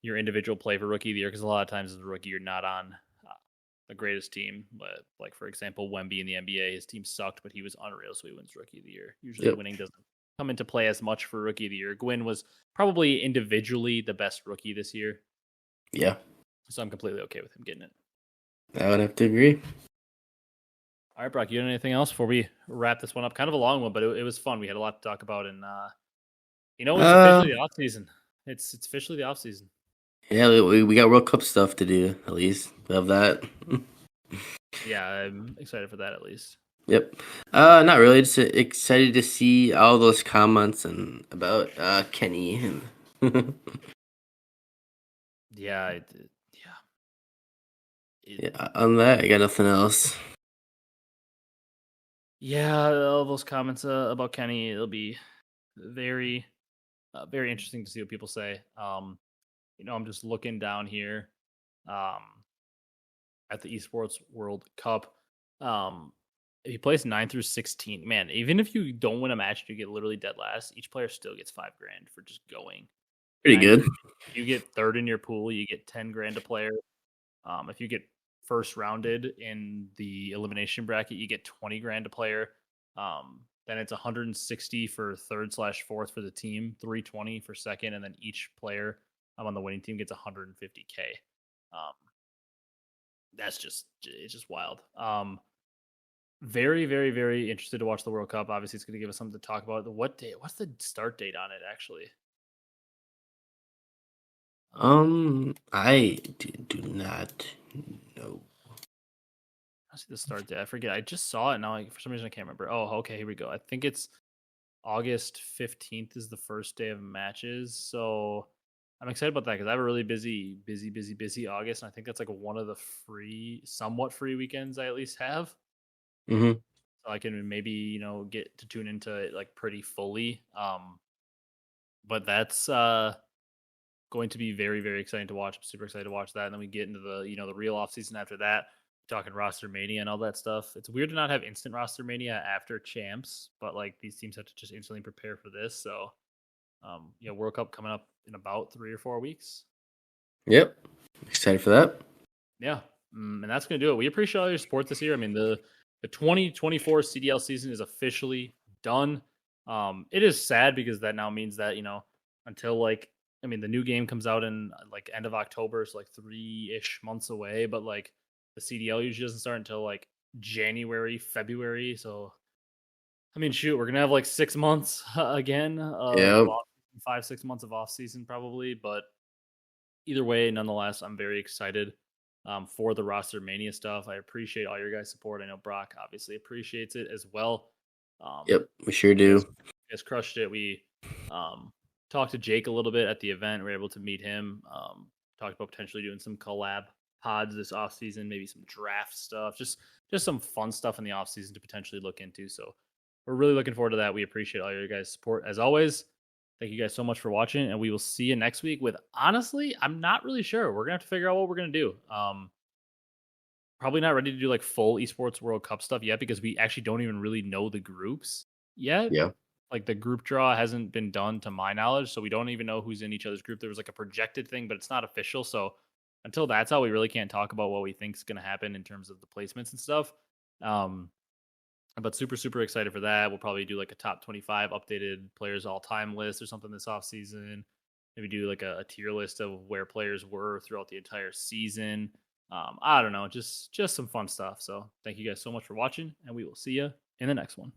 your individual play for Rookie of the Year, because a lot of times as a rookie you're not on the greatest team. Like for example, Wemby in the NBA, his team sucked, but he was unreal, so he wins Rookie of the Year. Usually winning doesn't come into play as much for Rookie of the Year. Gwyn was probably individually the best rookie this year. Yeah. So I'm completely okay with him getting it. I would have to agree. All right, Brock, you got anything else before we wrap this one up? Kind of a long one, but it was fun. We had a lot to talk about, and it's officially the off season. It's officially the off season. Yeah, we got World Cup stuff to do. At least we have that. Yeah, I'm excited for that at least. Yep. Not really. Just excited to see all those comments and about Kenny and. Yeah. On that, I got nothing else. Yeah, all those comments about Kenny, it'll be very, very interesting to see what people say. I'm just looking down here, at the Esports World Cup. If you place 9 through 16, man, even if you don't win a match, you get literally dead last. Each player still gets $5,000 for just going. Pretty good. If you get third in your pool, you get $10,000 a player. If you get first rounded in the elimination bracket, you get $20,000 a player. Then it's 160 for third/fourth for the team, 320 for second, and then each player on the winning team gets 150K. It's just wild. Very, very, very interested to watch the World Cup. Obviously, it's going to give us something to talk about. What's the start date on it actually? I do not No. I see the start date. I forget. I just saw it now. For some reason, I can't remember. Oh, okay. Here we go. I think it's August 15th is the first day of matches. So I'm excited about that because I have a really busy August. And I think that's like one of the somewhat free weekends I at least have. Mm-hmm. So I can maybe, get to tune into it like pretty fully. But that's going to be very, very exciting to watch. I'm super excited to watch that. And then we get into the real off season after that, talking roster mania and all that stuff. It's weird to not have instant roster mania after champs, but like these teams have to just instantly prepare for this. So, World Cup coming up in about 3 or 4 weeks. Yep. Excited for that. Yeah. And that's going to do it. We appreciate all your support this year. I mean, the 2024 CDL season is officially done. It is sad because that now means that, until the new game comes out in like end of October, so like 3-ish months away, but like the CDL usually doesn't start until like January, February. So, shoot, we're going to have like 6 months again. Yep. 5-6 months of off season probably. But either way, nonetheless, I'm very excited for the roster mania stuff. I appreciate all your guys' support. I know Brock obviously appreciates it as well. Yep, we sure do. Has crushed it. We talked to Jake a little bit at the event. We were able to meet him. Talked about potentially doing some collab pods this off season, maybe some draft stuff, just some fun stuff in the off season to potentially look into. So we're really looking forward to that. We appreciate all your guys' support as always. Thank you guys so much for watching, and we will see you next week with, honestly, I'm not really sure. We're going to have to figure out what we're going to do. Probably not ready to do like full Esports World Cup stuff yet because we actually don't even really know the groups yet. Yeah. Like the group draw hasn't been done to my knowledge, so we don't even know who's in each other's group. There was like a projected thing, but it's not official. So until that's out, we really can't talk about what we think is going to happen in terms of the placements and stuff. But super, super excited for that. We'll probably do like a top 25 updated players all time list or something this off season. Maybe do like a tier list of where players were throughout the entire season. I don't know, just some fun stuff. So thank you guys so much for watching, and we will see you in the next one.